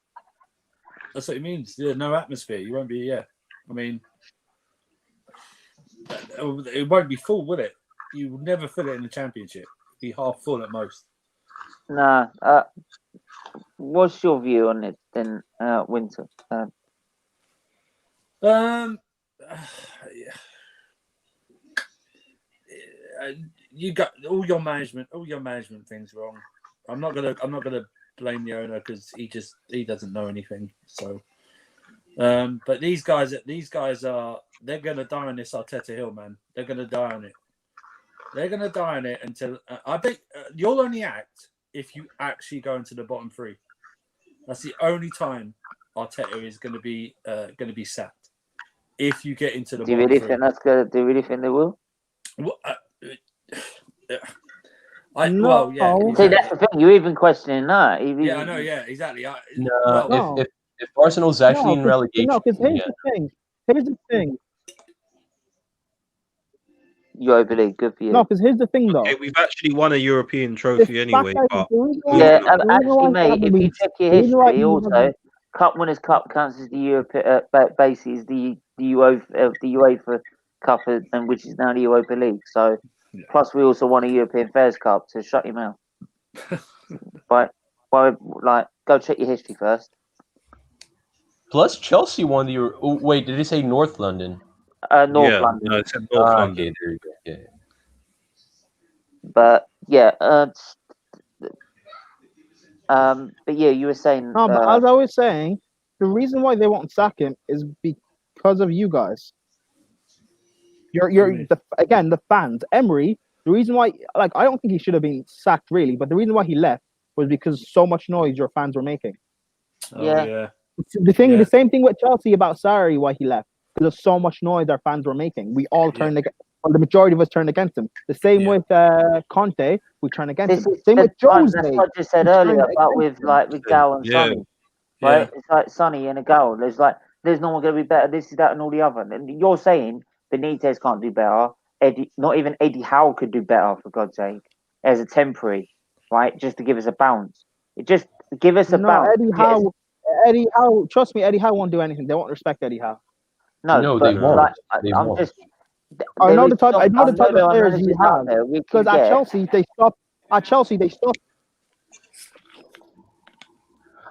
That's what he means. Yeah, no atmosphere. You won't be. Yeah, I mean, it won't be full, will it? You will never fill it in the championship. Be half full at most. Nah. What's your view on it then, Winter? You got all your management things wrong. I'm not gonna blame the owner because he doesn't know anything. So, but these guys they're gonna die on this Arteta hill, man. They're gonna die on it. They're gonna die on it until I think you'll only act if you actually go into the bottom three. That's the only time Arteta is gonna be sacked. If you get into the Do you bottom really three. think that's good? Do you really think they will? Well, No. well, yeah. See, that's the thing. You're even questioning that. Yeah, I know. Yeah, exactly. No, No. if Arsenal's actually in relegation, No, because here's yeah. the thing. Here's the thing. Europa League, good for you. No, because here's the thing, though. Okay, we've actually won a European trophy anyway. But Yeah, actually, mate. If you check your history, also, Cup Winners' Cup counts as the Europe, basically is the UEFA Cup, and which is now the Europa League. So, plus we also won a European Fairs Cup. So shut your mouth. But go check your history first. Plus Chelsea won the. Oh, wait, did he say North London? North London. No, it's in North London. Okay, there you go. Yeah. But yeah, but yeah, you were saying. No, but as I was saying, the reason why they won't sack him is because of you guys. Again, the fans. Emery, the reason why, I don't think he should have been sacked really, but the reason why he left was because so much noise your fans were making. Yeah. The same thing with Chelsea about Sarri, why he left. Because of so much noise our fans were making. We all turned against, the majority of us turned against him. The same with Conte, we turned against him. Same with Jose. That's what I just said earlier about with Gal and Sonny. Right? Yeah. It's like Sonny and a Gal. There's no one going to be better. This is that and all the other. And you're saying Benitez can't do better. Not even Eddie Howe could do better, for God's sake, as a temporary, right? Just to give us a bounce. Just give us a bounce. Eddie Howe, trust me, Eddie Howe won't do anything. They won't respect Eddie Howe. No, they won't. I'm just. I know the type of players you have. Because at Chelsea, they stopped.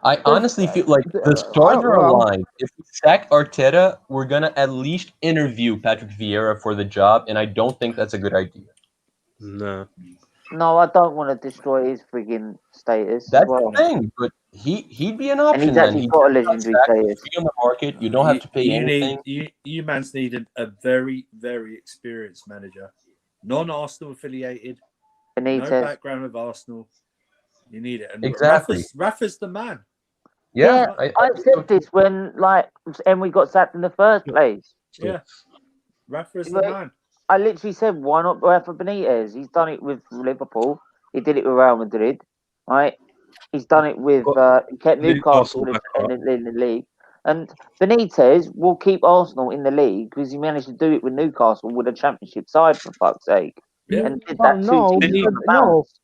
I honestly feel like the stars are aligned. If we sack Arteta, we're gonna at least interview Patrick Vieira for the job, and I don't think that's a good idea. No, I don't want to destroy his frigging status. That's the thing, but he'd be an option. And he's actually got a legendary status. Be on the market. You don't have to pay anything. You man's needed a very, very experienced manager, non-Arsenal affiliated, Benitez. no background with Arsenal. You need it. And Exactly. Rafa's the man. Yeah, I said this when Emery got sacked in the first place. Yeah, Rafa's the man. I literally said, why not Rafa Benitez? He's done it with Liverpool. He did it with Real Madrid, right? He's done it with kept Newcastle in the league. And Benitez will keep Arsenal in the league because he managed to do it with Newcastle with a championship side, for fuck's sake. Yeah. And did that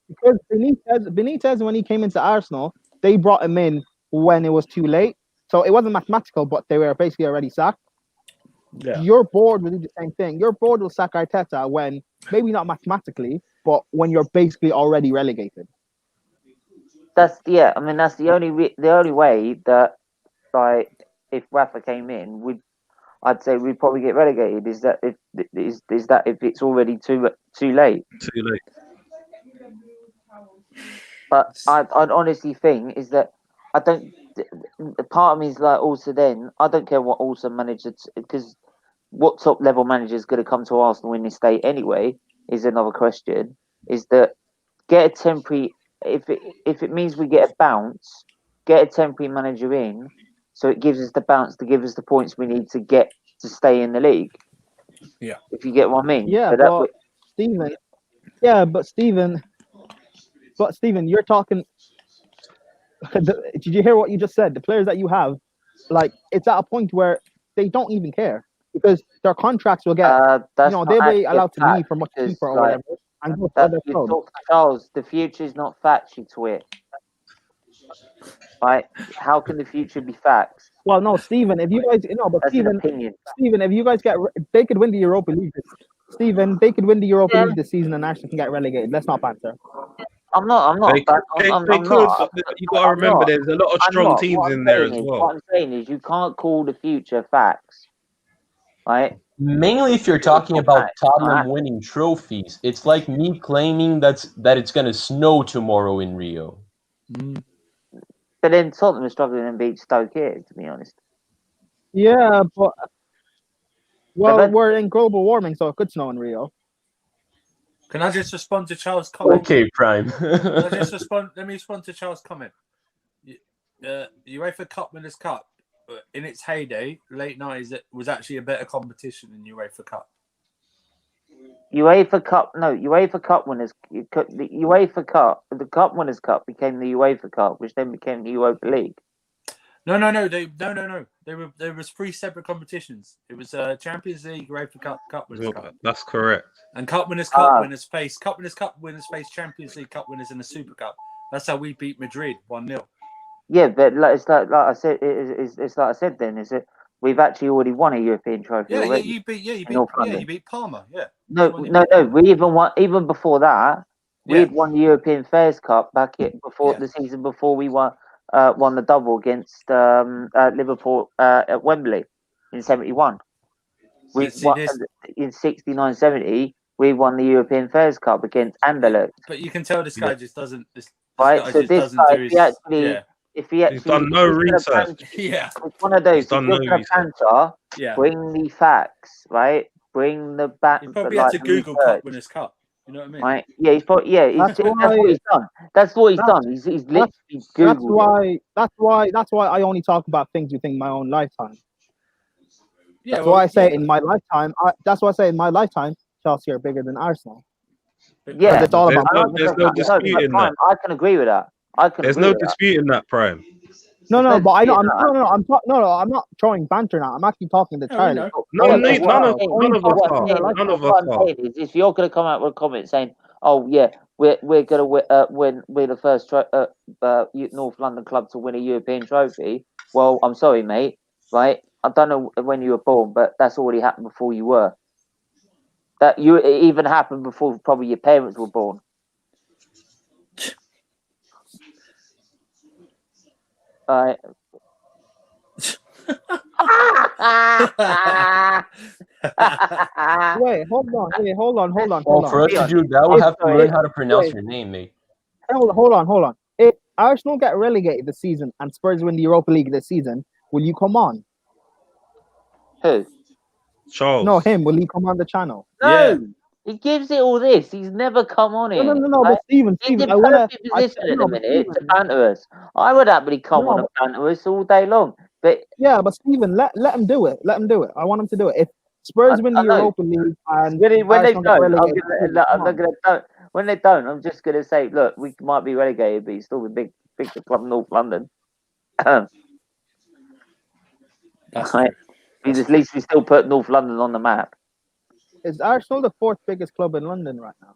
because Benitez, when he came into Arsenal, they brought him in when it was too late. So it wasn't mathematical, but they were basically already sacked. Yeah. Your board will do the same thing. Your board will sack Arteta when, maybe not mathematically, but when you're basically already relegated. That's the only way that, if Rafa came in, I'd say we'd probably get relegated. Is that if it's already too late? Too late. But I honestly think is that I don't. Part of me is also then I don't care what also manager, because what top level manager is going to come to Arsenal in this state anyway is another question. Is that get a temporary, if it means we get a bounce, get a temporary manager in, so it gives us the bounce to give us the points we need to get to stay in the league. Yeah. If you get what I mean. Yeah, So that but Stephen. Yeah, but Stephen, you're talking. Did you hear what you just said? The players that you have, like, it's at a point where they don't even care because their contracts will get, that's they'll not be actually a allowed to leave fact for much because, cheaper or like, whatever and go to that other you clubs. talk, Charles, the future is not facts, you twit. Right? How can the future be facts? Well, no, Stephen, if you guys, but That's an opinion. Stephen, if you guys they could win the Europa League. Stephen, they could win the Europa Yeah. League this season and Arsenal can get relegated. Let's not banter. I'm not. They could, I'm but you got to I'm remember not. there's a lot of I'm strong not. teams What I'm in there saying as is- well. What I'm saying is, you can't call the future facts, right? Mainly if you're talking about Tottenham winning trophies. It's like me claiming that it's going to snow tomorrow in Rio. But then Tottenham is struggling and beat Stoke here, to be honest. Yeah, but But- we're in global warming, so it could snow in Rio. Can I just respond to Charles' comment? Okay, Prime. Can I just respond? Let me respond to Charles' comment. UEFA Cup Winners' Cup, in its heyday, late 90s, it was actually a better competition than UEFA Cup. UEFA Cup winners. The Cup Winners' Cup became the UEFA Cup, which then became the Europa League. No. There was 3 separate competitions. It was Champions League, UEFA Cup Winners' Cup, That's correct. and Cup Winners' Cup winners face Champions League Cup winners in the Super Cup. That's how we beat Madrid 1-0. Yeah, but it's like I said. It's like I said. Then is it? We've actually already won a European trophy already. You beat North London. you beat Parma. Yeah. No. We even won. Even before that, we had won the European Fairs Cup back the season before we won the double against Liverpool at Wembley in '71. We won in '69-70. We won the European Fairs Cup against Anderlecht. But you can tell this guy just doesn't. Right. So this guy, if he actually He's done no research. Yeah. It's one of those. If done you're no going to banter, bring the facts, right? Bring the back. He probably had to Google Cup Winners' Cup. You know what I mean? Right? Yeah, he's probably that's what he's done. That's what he's done. He's literally Googled. That's why I only talk about things within my own lifetime. Yeah, that's why I say in my lifetime. That's why I say in my lifetime, Chelsea are bigger than Arsenal. Yeah, it's all about. There's no disputing that. I can agree with that. There's no disputing that, Prime. No, but I know. I'm not throwing banter now. I'm actually talking to Charlie. None of us are. If you're going to come out with a comment saying, "Oh yeah, we're going to win, we're the first North London club to win a European trophy," well, I'm sorry, mate. Right? I don't know when you were born, but that's already happened before you were. It even happened before probably your parents were born. Right. Wait, hold on. Well, for us to do that, we'll have to learn how to pronounce your name, mate. Hold on. If Arsenal get relegated this season and Spurs win the Europa League this season, will you come on? Who? Charles. No, him. Will he come on the channel? No. He gives it all this. He's never come on here. No. But Stephen, I want to position at the minute to banter us. I would happily come on and banter us all day long. But yeah, but Stephen, let him do it. Let him do it. I want him to do it. If Spurs win the Europa League and when they don't, I'm just gonna say, look, we might be relegated, but he's still the big club North London. Right. At least we still put North London on the map. Is Arsenal the 4th biggest club in London right now?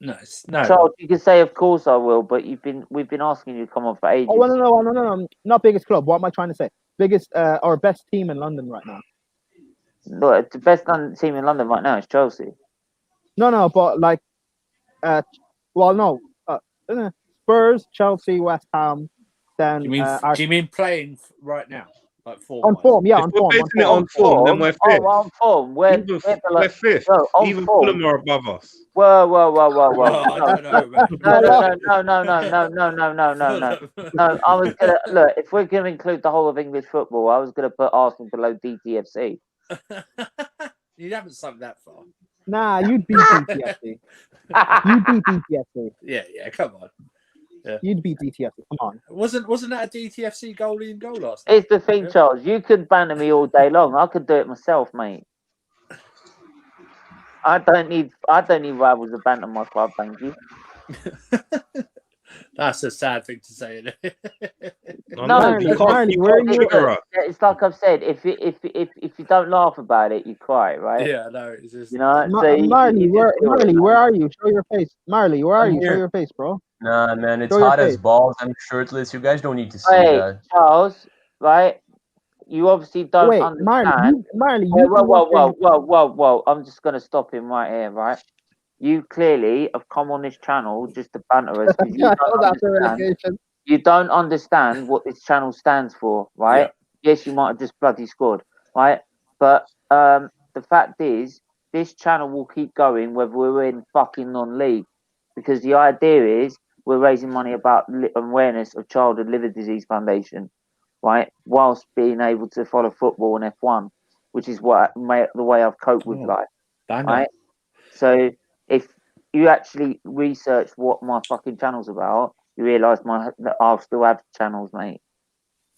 No. Charles, you can say, of course I will, but we've been asking you to come on for ages. Oh, no, not biggest club. What am I trying to say? Biggest or best team in London right now? Look, the best team in London right now is Chelsea. No, but like, Spurs, Chelsea, West Ham. Then do you mean playing right now? Like on form, yeah, on form. If we're on form, then we're fifth. On form. We're fifth. Even Fulham are above us. Whoa. No, I was gonna look. If we're gonna include the whole of English football, I was gonna put Arsenal below DTFC. You haven't sunk that far. Nah, you'd beat DTFC. You beat DTFC. Yeah, come on. Yeah. You'd beat DTFC. Come on. Wasn't that a DTFC goalie in goal last night? It's the thing, Yeah. Charles. You could banter me all day long. I could do it myself, mate. I don't need rivals to banter my club, thank you. That's a sad thing to say. Isn't it? No, you can't trigger her. it's like I've said. If you don't laugh about it, you cry, right? Yeah, no, it's just You know. Marley, where are you? Show your face. Marley, where are I'm you? Show here. your face, bro. Nah, man, it's Show your hot as face. balls. I'm shirtless. You guys don't need to see Hey, that. Charles, right? You obviously don't Wait, understand. Marley, Whoa, you can watch whoa! I'm just gonna stop him right here, right? You clearly have come on this channel just to banter us because you don't understand what this channel stands for, right? Yeah. Yes, you might have just bloody scored, right? But the fact is, this channel will keep going whether we're in fucking non-league, because the idea is we're raising money about awareness of Childhood Liver Disease Foundation, right? Whilst being able to follow football and F1, which is the way I've coped with life, bang right? So if you actually research what my fucking channel's about, you realise I'll still have channels, mate.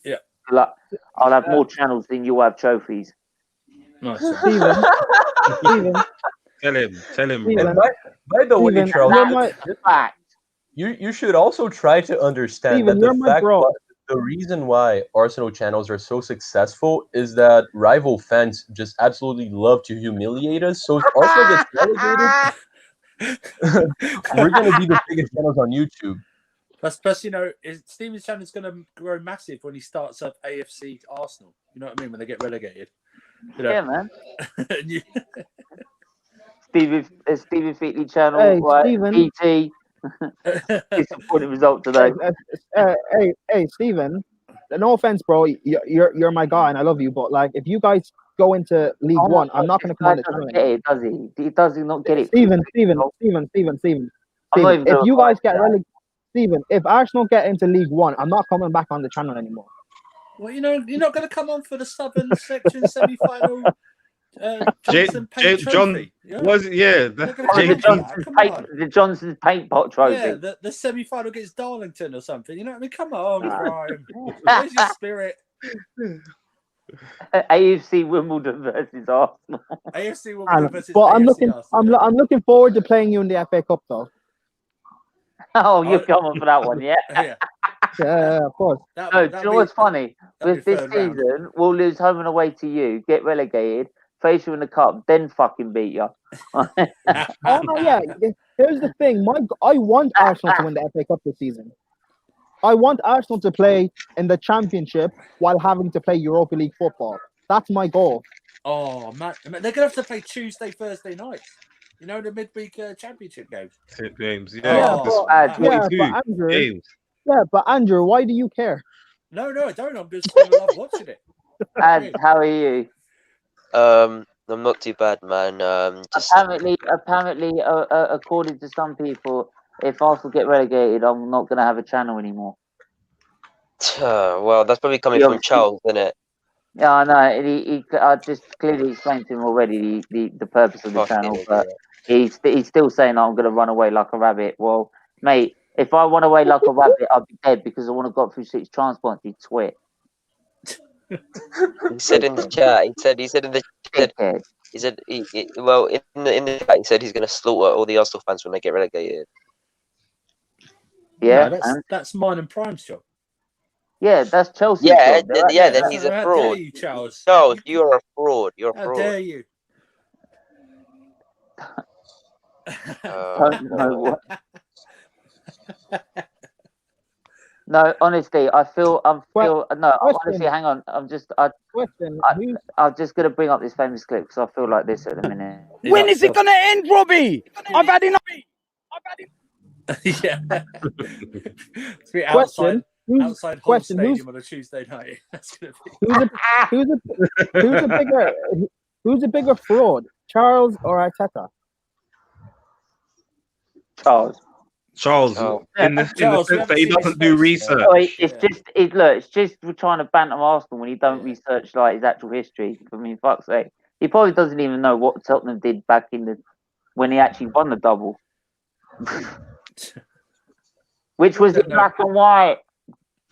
Yeah. Like, I'll have more channels than you have trophies. Nice. Steven. Tell him. Steven. By the way, Steven, Charles, you're my- fact. you should also try to understand Steven, that you're my bro. the reason why Arsenal channels are so successful is that rival fans just absolutely love to humiliate us. So if Arsenal gets relegated, we're going to be the biggest channels on YouTube. Plus, you know, Steven's channel's going to grow massive when he starts up AFC Arsenal. You know what I mean? When they get relegated. You know? Yeah, man. You- Stevie Featley channel, Hey, right? Steven. ET. Disappointing result today. Hey, Steven. No offense, bro. You're my guy, and I love you. But like, if you guys go into League One, I'm not going to come on the channel. Get it, does he? Does he not get it? Steven. I'm not even If gonna you guys get that. relegated, Steven, if Arsenal get into League One, I'm not coming back on the channel anymore. Well, you know, you're not going to come on for the Southern Section semi-final. Johnson Paint Trophy. Yeah. Was it? Yeah. The Johnson's Paint Pot Trophy. Yeah, the semi-final against Darlington or something. You know what I mean? Come on, Prime. Where's your spirit? AFC Wimbledon versus Arsenal. AFC Wimbledon versus But AFC Arsenal. I'm looking forward to playing you in the FA Cup, though. Oh, you're coming for that one, yeah? Yeah, of course. Do you know what's funny? With this season, we'll lose home and away to you, get relegated, face you in the cup, then fucking beat you. Oh no, yeah. Here's the thing. I want Arsenal to win the FA Cup this season. I want Arsenal to play in the Championship while having to play Europa League football. That's my goal. Oh man, they're gonna have to play Tuesday, Thursday nights. You know, the midweek championship games. Games, yeah. But Andrew, games. Yeah, but Andrew, why do you care? No, I don't. I'm just I love watching it. And how are you? I'm not too bad, man. Just Apparently, according to some people, if Arsenal get relegated, I'm not going to have a channel anymore. well, that's probably coming from Charles, isn't it? Yeah, I know. I just clearly explained to him already the purpose of the channel, but he's still saying I'm going to run away like a rabbit. Well, mate, if I run away like a rabbit, I'll be dead because I want to go through 6 transplants. You twit. He said in the chat. He said in the chat. He said in the chat. He said he's going to slaughter all the Arsenal fans when they get relegated. Yeah, no, that's mine and Prime's job. Yeah, that's Chelsea's job. Right? Yeah, then he's a fraud. How dare you, Charles? Charles, you're a fraud. You're a fraud. How dare you? Don't know what. No, honestly, honestly, hang on. I'm just gonna bring up this famous clip because I feel like this at the minute. When is it gonna end, Robbie? I've had enough. Yeah. It's be outside Hull Stadium on a Tuesday night. That's gonna be. Who's a bigger fraud, Charles or Arteta? Charles, in the sense that he doesn't do research. It's just we're trying to banter Arsenal when he don't research like his actual history. I mean, fuck's sake, he probably doesn't even know what Tottenham did back when he actually won the double. Which was in black and white.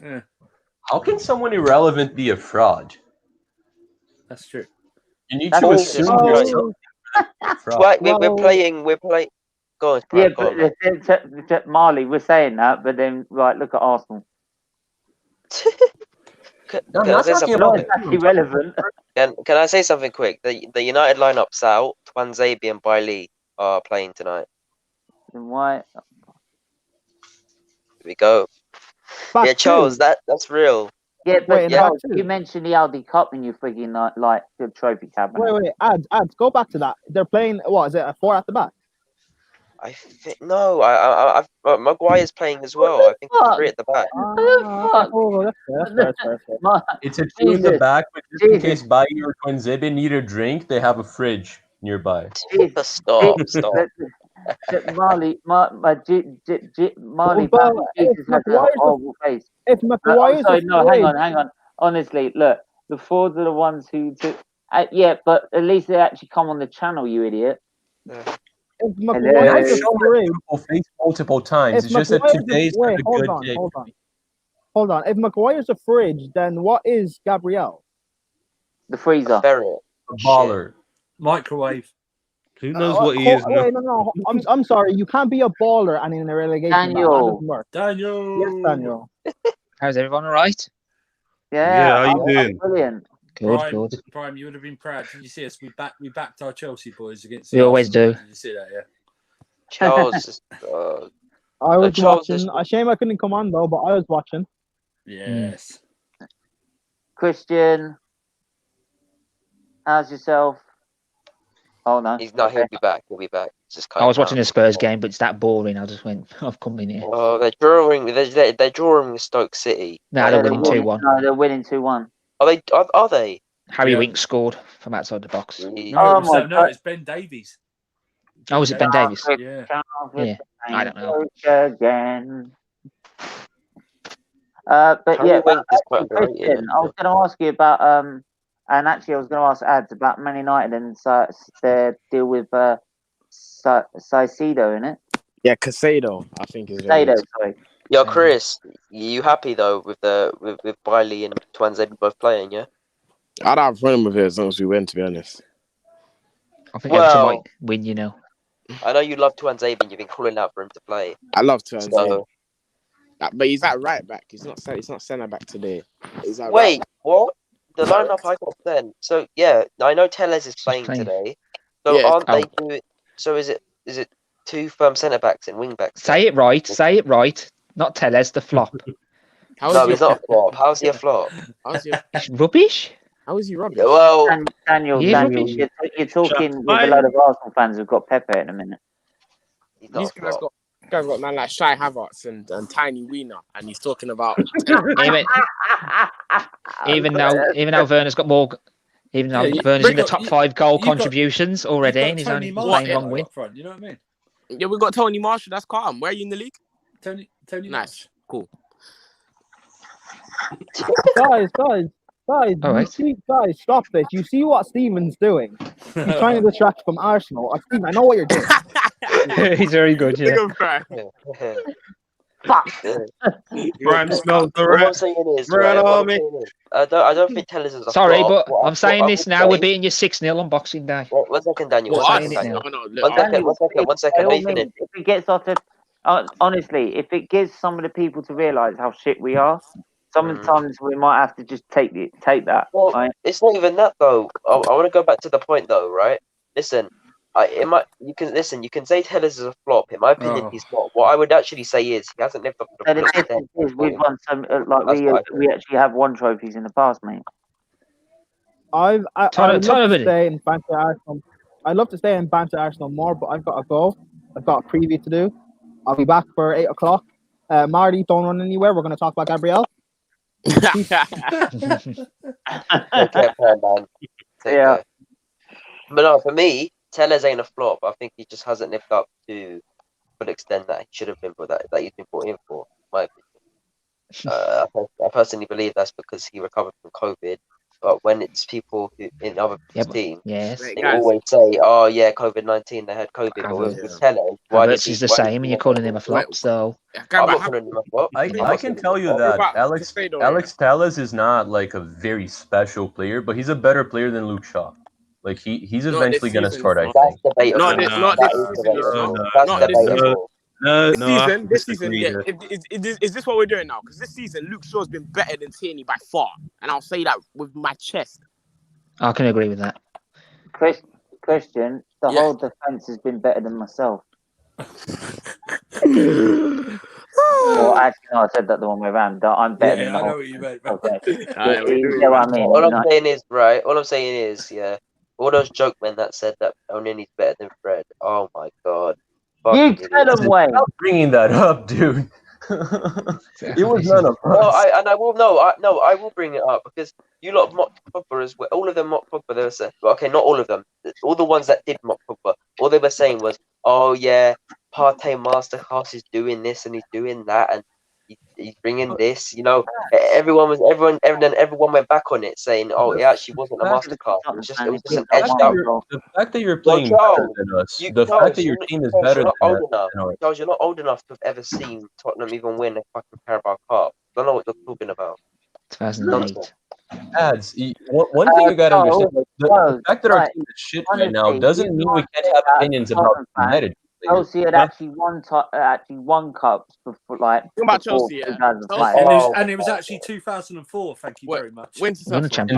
Yeah, How can someone irrelevant be a fraud? that's true. You need That's to all assume just there's right. something to be a fraud. Right, we're Well- playing. Go on, Yeah, Prime, go on, but man. Marley, we're saying that, but then right, look at Arsenal. Can No, I'm I not say talking something Not about quick? exactly relevant. Can I say something quick? The United lineup's out. Twanzebe and Bailey are playing tonight. Then why? Here we go. Back Yeah, Charles, two. that's real. Yeah, but Wait, in the Charles, back two. you mentioned the Aldi Cup in your freaking like the trophy cabinet. Wait, ads. Go back to that. They're playing. What is it? A 4 at the back. I think no. Maguire's playing as well. I think it's 3 at the back. Fuck. Oh, that's fair. It's a 2 in the Jesus. back, but just in Jesus. case Bayi or Twanzebe need a drink, they have a fridge nearby. Stop. Marley, Marley, Well, Jesus if has a Maguire's horrible face. If I'm Maguire's sorry, no, hang afraid- on. Honestly, look, the Fords are the ones who took. Yeah, but at least they actually come on the channel, you idiot. If Maguire's I've shown afraid, my face multiple times. if It's just that Maguire's today's wait, not a hold good on, day. hold on. If Maguire's a fridge, then what is Gabriel? The freezer. Ferret. A baller. Microwave. Who knows what he is now? Wait, no. I'm sorry. You can't be a baller and in a relegation battle. That Daniel. doesn't work. Daniel. Yes, Daniel. How's everyone all right? Yeah, how you I'm doing? brilliant. Good, Prime, good. Prime, you would have been proud. Did you see us? We backed our Chelsea boys against. We the always Arsenal. do. Did you see that? Yeah. Charles. I was Charles watching. A shame I couldn't come on though, but I was watching. Yes. Christian, how's yourself? Oh no, He's not. okay. He'll be back. He'll be back. Just I was watching the Spurs game, but it's that boring. I just went, I've come in here. Oh, they're drawing. They're drawing with Stoke City. No, they're winning 2-1. No, they're winning 2-1. Are they? Are they? Harry Yeah. Winks scored from outside the box. No, Oh it's, my no, God. it's Ben Davies. Oh, was it Ben Davies? Yeah. Yeah, I don't know. Again. But Harry yeah, Winks is quite underrated. Christian, I was going to ask you about and actually I was going to ask Ads about Man United and their deal with Caicedo, in it. Yeah, Casado, I think is Caicedo, sorry. Yo, Chris, you happy though with Bailey and Twanzebe both playing? Yeah. I don't have a problem with it as long as we win, to be honest. I think Everton Well, might win, you know. I know you love Twanzebe and you've been calling out for him to play. I love Turns, So, but he's at right back. He's not centre back today. He's at wait, right back. what? The lineup I got then. So yeah, I know Tellez is playing today. So Yeah, aren't they doing? So is it two firm centre backs and wing backs? Say it right. Not Tellez, the flop. No, he's not a flop. How's he a flop? It's rubbish. How is he rubbish? Well, Daniel, Yeah, Daniel, rubbish. you're talking with a load of Arsenal fans who've got Pepe in a minute. These guys got man like Shai Havertz and Tiny Wiener, and he's talking about Even though Werner's got more, even though Werner's in the top 5 goal contributions already, and he's only playing one win. Front, you know what I mean? Yeah, we got Tony Marshall. That's calm. Where are you in the league? Tony. Nice, cool. Guys, All right. guys, stop this. You see what Steven's doing? He's trying to distract from Arsenal. Steven, I know what you're doing. He's very good, yeah. Fuck. Prime smells the What I'm rat. saying is, Red right, what I'm Army. saying is, I don't think Tellez is a Sorry, flop. but I'm saying this now. We're beating you 6-0 on Boxing Day. One second, Daniel. What? One second, No, Daniel. One second. By all Let me finish. means, if it gets off the, honestly, if it gives some of the people to realise how shit we are, sometimes we might have to just take that. Well, right? it's not even that though. I want to go back to the point though, right? Listen, you can say Tellez is a flop. In my opinion, he's not. What I would actually say is he hasn't lived up to So the the full difference extent. is we've won some, That's what I we actually have won trophies in the past, mate. I would love Ton to of stay and banter Arsenal. I'd love to stay and banter Arsenal more, but I've got to go. I've got a preview to do. I'll be back for 8 o'clock. Marty, don't run anywhere. We're going to talk about Gabriel. Take care, man. Take care. But no, for me, Tellez ain't a flop. I think he just hasn't lived up to full extent that he should have been for that he's been brought in for. In my opinion. I personally believe that's because he recovered from COVID But when it's people who in other teams, Yes. they guys. always say, "Oh yeah, COVID-19, they had COVID." But with Tele, why did Havertz he? is the why did same, he and you're have calling that? him a flop. So I'm not calling him a flop. I can tell you that Alex Telles is not like a very special player, but he's a better player than Luke Shaw. Like he's Not eventually this going to season. start. I That's think. debatable. Not this That is season. debatable. No, That's not this season. debatable. This season, yeah. Is this what we're doing now? Because this season, Luke Shaw's been better than Tierney by far, and I'll say that with my chest. I can agree with that. Christian, the whole defense has been better than myself. Well, actually, no, I said that the wrong way around. I'm better than the I whole know what you meant. Okay. You know what I mean? All I'm saying is, right, all I'm saying is, yeah, all those joke men that said that Onini's better than Fred. Oh my god. You tell them, Wayne. Stop bringing that up, dude. It was none of us. No, I will bring it up because you lot mocked Pogba as well. All of them mocked Pogba. They were saying, well, okay, not all of them. All the ones that did mock Pogba, all they were saying was, "Oh yeah, Partey Masterclass is doing this and he's doing that and he's bringing this." You know, everyone went back on it, saying, "Oh, it actually wasn't a masterclass. It was just an edged out." The fact that you're playing better than us, the fact that your team is better than ours. Charles, you're not old enough to have ever seen Tottenham even win a fucking Carabao Cup. I don't know what you're talking about. 2008. Ads. One thing you gotta understand: the fact that our team is shit right now doesn't mean we can't have opinions about United. Chelsea had actually won cups before, like about before Chelsea, yeah. 2005. And it was actually 2004. Thank you very much. And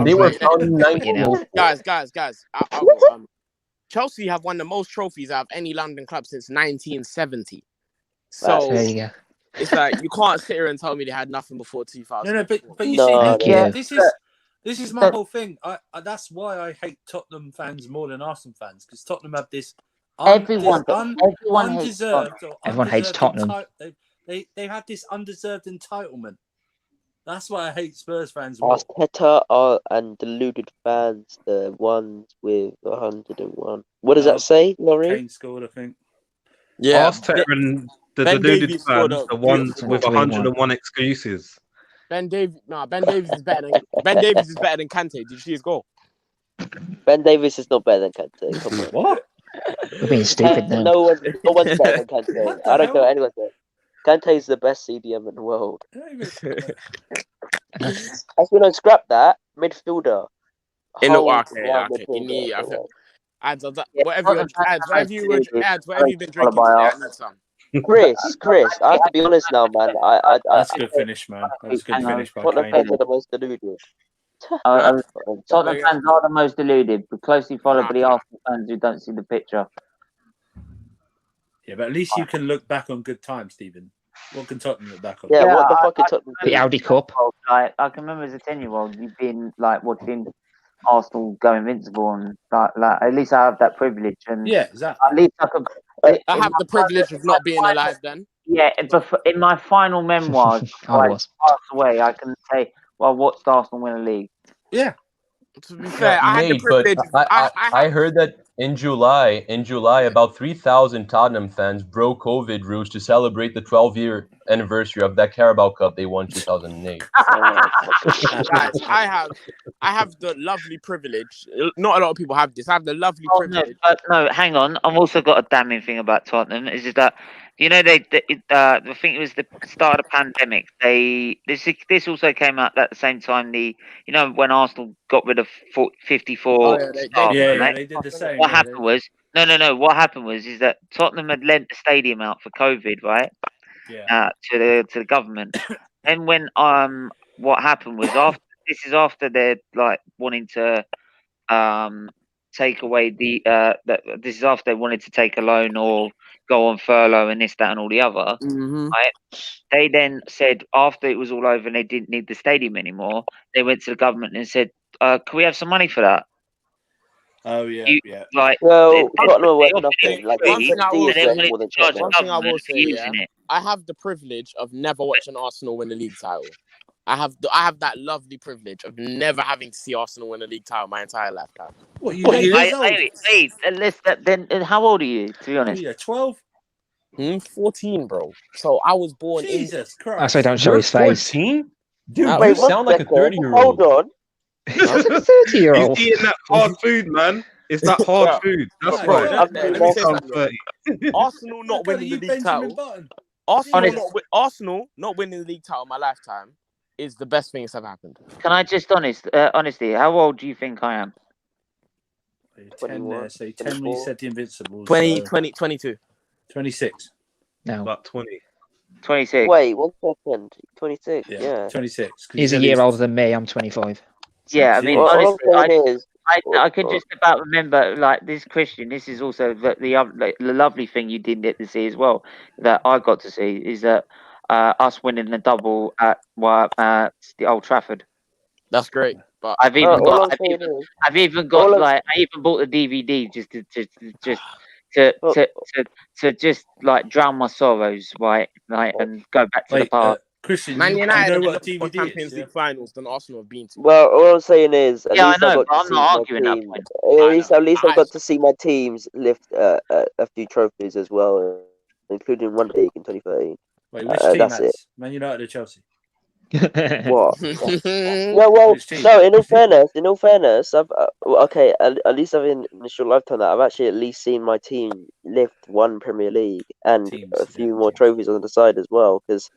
they were founded in 1904. Guys. Chelsea have won the most trophies out of any London club since 1970. So there you go. It's like you can't sit here and tell me they had nothing before 2000. No, but you see, this is my whole thing. That's why I hate Tottenham fans more than Arsenal fans, because Tottenham have this everyone hates Tottenham. They have this undeserved entitlement. That's why I hate Spurs fans more. Arteta and deluded fans, the ones with 101. What does that say, Laurie? Kane scored, I think. Yeah, Arteta and the deluded fans, the ones with 101 excuses. Ben Davies is better than Kante. Did you see his goal? Ben Davies is not better than Kante. Come on. What? You're being stupid now. No one's better than Kante. I don't care what anyone says. Kante is the best CDM in the world. As we don't scrap that, midfielder. It looked okay. Ads, whatever you've been drinking today, I need some. Chris, I have to be honest now, man. That's a good finish, man. That's a good finish by Tottenham fans are the most deluded. Tottenham fans are the most deluded, but closely followed by the Arsenal fans who don't see the picture. Yeah, but at least you can look back on good times, Stephen. What can Tottenham look back on? Yeah, what the fuck can Tottenham do? The Audi Cup. Like, I can remember as a 10-year-old, you've been like watching Arsenal go invincible, and like at least I have that privilege. And yeah, exactly. At least I could. I have the privilege of not being alive then. Yeah, but in my final memoirs, I passed away. I can say, well, I watched Arsenal win a league. Yeah. To be fair, I had the privilege. I heard that in July, about 3,000 Tottenham fans broke COVID rules to celebrate the 12-year anniversary of that Carabao Cup they won 2008. Guys, I have the lovely privilege. Not a lot of people have this. I have the lovely privilege. No, hang on. I've also got a damning thing about Tottenham. Is that I think it was the start of the pandemic. This also came out at the same time. When Arsenal got rid of 54 staff. They did the same. What happened was What happened was is that Tottenham had lent the stadium out for COVID, right? Yeah. To the government. And when what happened was after they're like wanting to take away this is after they wanted to take a loan or go on furlough and this, that, and all the other. Right? They then said after it was all over and they didn't need the stadium anymore, they went to the government and said, "Can we have some money for that?" Oh yeah, Tottenham I have the privilege of never watching Arsenal win a league title. I have that lovely privilege of never having to see Arsenal win a league title my entire lifetime. Then how old are you, to be honest? Yeah, 12. 14, bro. So I was born Jesus Christ. I say don't show his face. 14? Dude, you sound like a 30-year-old. Hold on. That's a He's 30-year-old. eating that hard food, man. It's that hard Yeah. food. That's Bro, why. let me say I'm something. 30. Arsenal not winning the league title. Arsenal not winning the league title in my lifetime is the best thing that's ever happened. Can I just honestly, how old do you think I am? 10 there, so 10 when you said the Invincibles. 20, so 20, 22. 26. No. About 20. 26. Wait, 1 second. 26. Yeah. 26. He's a year older than me. I'm 25. Yeah, I mean, All I'm honestly, saying is, I can just about remember, like, this Christian. This is also the lovely thing you didn't get to see as well, that I got to see, is that us winning the double at the Old Trafford. That's great. But I've even all got, I'm saying is, I've even got, like, I even bought the DVD just to just like drown my sorrows, right? Like, and go back to the past. Christian, Man you United know have what been more DVD Champions is? League finals than Arsenal have been to. well, all I'm saying is, at Yeah, least I I know, got but to I'm see not my arguing that team. point. At least I got to see my teams lift a few trophies as well, including one league in 2013. Wait, which team That's has it. Man United or Chelsea? What? well, Which team? no. In all fairness, I've okay. At least I've in a short lifetime that I've actually at least seen my team lift one Premier League and a few more trophies on the side as well. Because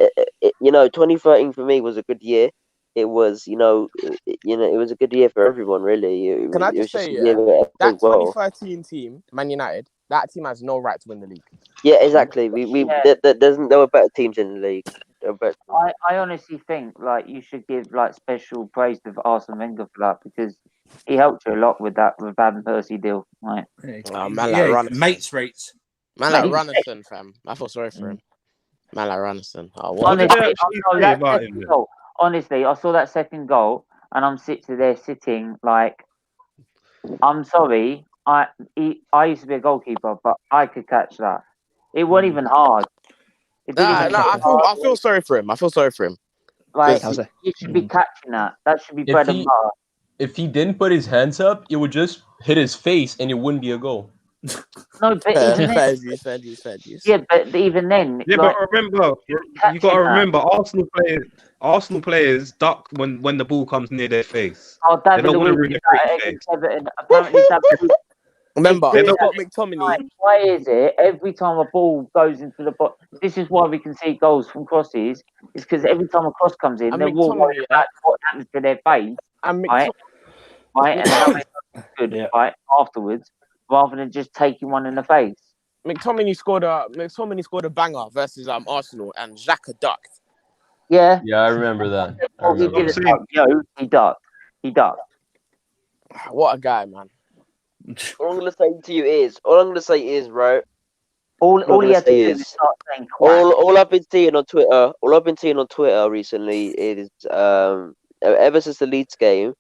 2013 for me was a good year. It was, it was a good year for everyone, really. Can I It was just just say, a year yeah, that that played well. 2013 team, Man United, that team has no right to win the league. Yeah, exactly. There were better teams in the league. There were better teams. I honestly think, like, you should give, like, special praise to Arsene Wenger for that, because he helped you a lot with that Van Persie deal, right? Man like Runnison. Mates rates. Man like Runnison, fam. I feel sorry for him. Man like Runnison. Oh, what? Honestly, What did they actually say about him? Then? Honestly, I saw that second goal, and I'm sitting like, I'm sorry, I used to be a goalkeeper, but I could catch that. It wasn't even hard. It didn't even I feel sorry for him. I feel sorry for him. like, you should be catching that. That should be bread and butter. If he didn't put his hands up, it would just hit his face, and it wouldn't be a goal. No, but even then, yeah, but even then, Yeah, like, but remember, you got to remember, Arsenal players duck when the ball comes near their face. Oh, They David don't want to Luiz ruin did their that face. against Everton. Apparently, David Luiz. Remember, They he's don't- got McTominay. Why is it every time a ball goes into the box? This is why we can see goals from crosses. It's because every time a cross comes in, And they're all worried about what happens to their face, And right? And how they look good, right, afterwards, rather than just taking one in the face. McTominay scored a banger versus Arsenal, and Xhaka ducked. Yeah. Yeah, I remember that. Oh, he didn't duck. Yo, he ducked. He ducked. What a guy, man. All I'm gonna say is, right. All he had to do was start saying quack. All I've been seeing on Twitter recently is ever since the Leeds game,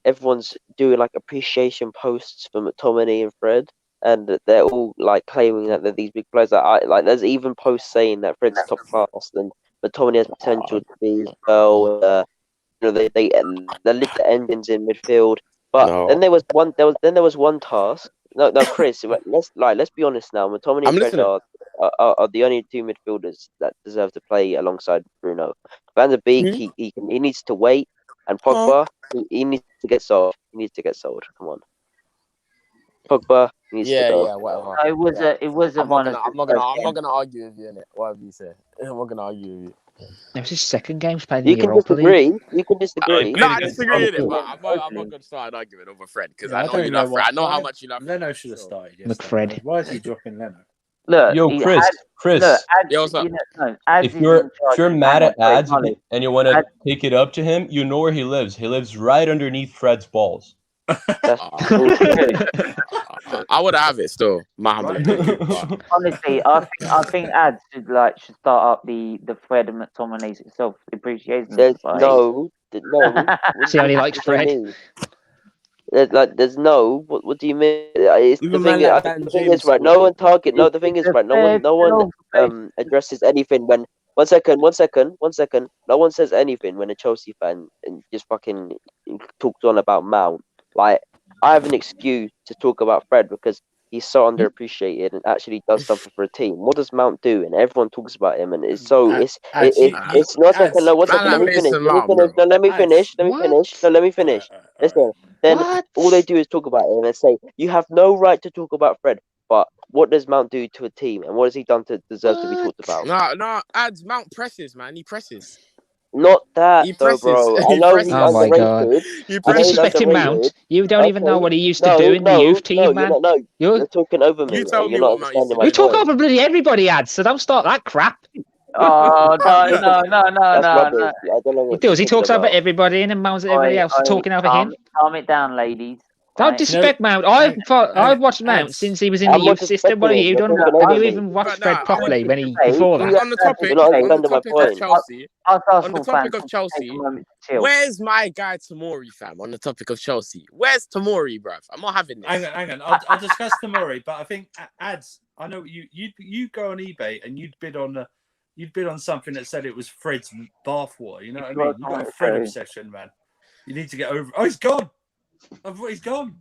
everyone's doing like appreciation posts for McTominay and Fred, and they're all like claiming that they're these big players. Like there's even posts saying that Fred's top class and McTominay has potential to be as well. They lit the engines in midfield. But then there was one task. No, Chris. Let's be honest now. McTominay and Fred are the only two midfielders that deserve to play alongside Bruno. Van der Beek, he needs to wait, and Pogba, he needs to get sold. Come on, Pogba needs to go. Yeah, whatever. It was I'm not gonna argue with you in it. Whatever you say, I'm not gonna argue with you. It was his second game playing You the can Europa disagree. League. You can disagree. No, I disagree with it, but I'm not gonna start an argument over Fred because I know you love Fred. I know how much you love Leno should have started. McFred. Why is he dropping Leno? Look, Yo, Chris. If you're mad at ads and you want to take it up to him, you know where he lives. He lives right underneath Fred's balls. I would have it still. My humble opinion. Honestly, I think ads should start up the Fred and McTominay self appreciation. No. See how he likes Fred. There's no. What do you mean? The thing is right. No one target. No, the thing is right. No one addresses anything when. One second. No one says anything when a Chelsea fan just fucking talks on about Mount. Like, I have an excuse to talk about Fred because he's so underappreciated and actually does something for a team. What does Mount do? And everyone talks about him, and it's so it's not second. No, one second. Let me finish. No, let me finish. Let me finish. Listen. Then all they do is talk about him and say you have no right to talk about Fred. But what does Mount do to a team, and what has he done to deserve to be talked about? No, adds Mount presses, man. He presses. Not that, though, bro. I know he's Oh my god! underrated. You're disrespecting Mount. You don't even know what he used to do in the youth team, man. You're talking over me. You're not understanding my You talk point. over bloody everybody, ads. So don't start that crap. Oh no! That's rubbish. I don't know He what does. He you're talks talking over everybody and then Mount's at everybody else talking over him. Calm it down, ladies. Don't disrespect Mount. I've watched Mount since he was in the youth system. What have you done? Have you even watched Fred properly before that? On the topic of Chelsea, where's my guy Tomori, fam? On the topic of Chelsea, where's Tomori, bruv? I'm not having this. Hang on. I'll discuss Tomori, but I think ads. I know you go on eBay and you'd bid on something that said it was Fred's bathwater. You know what I mean? You got a Fred obsession, man. You need to get over. Oh, he's gone. I thought he's gone.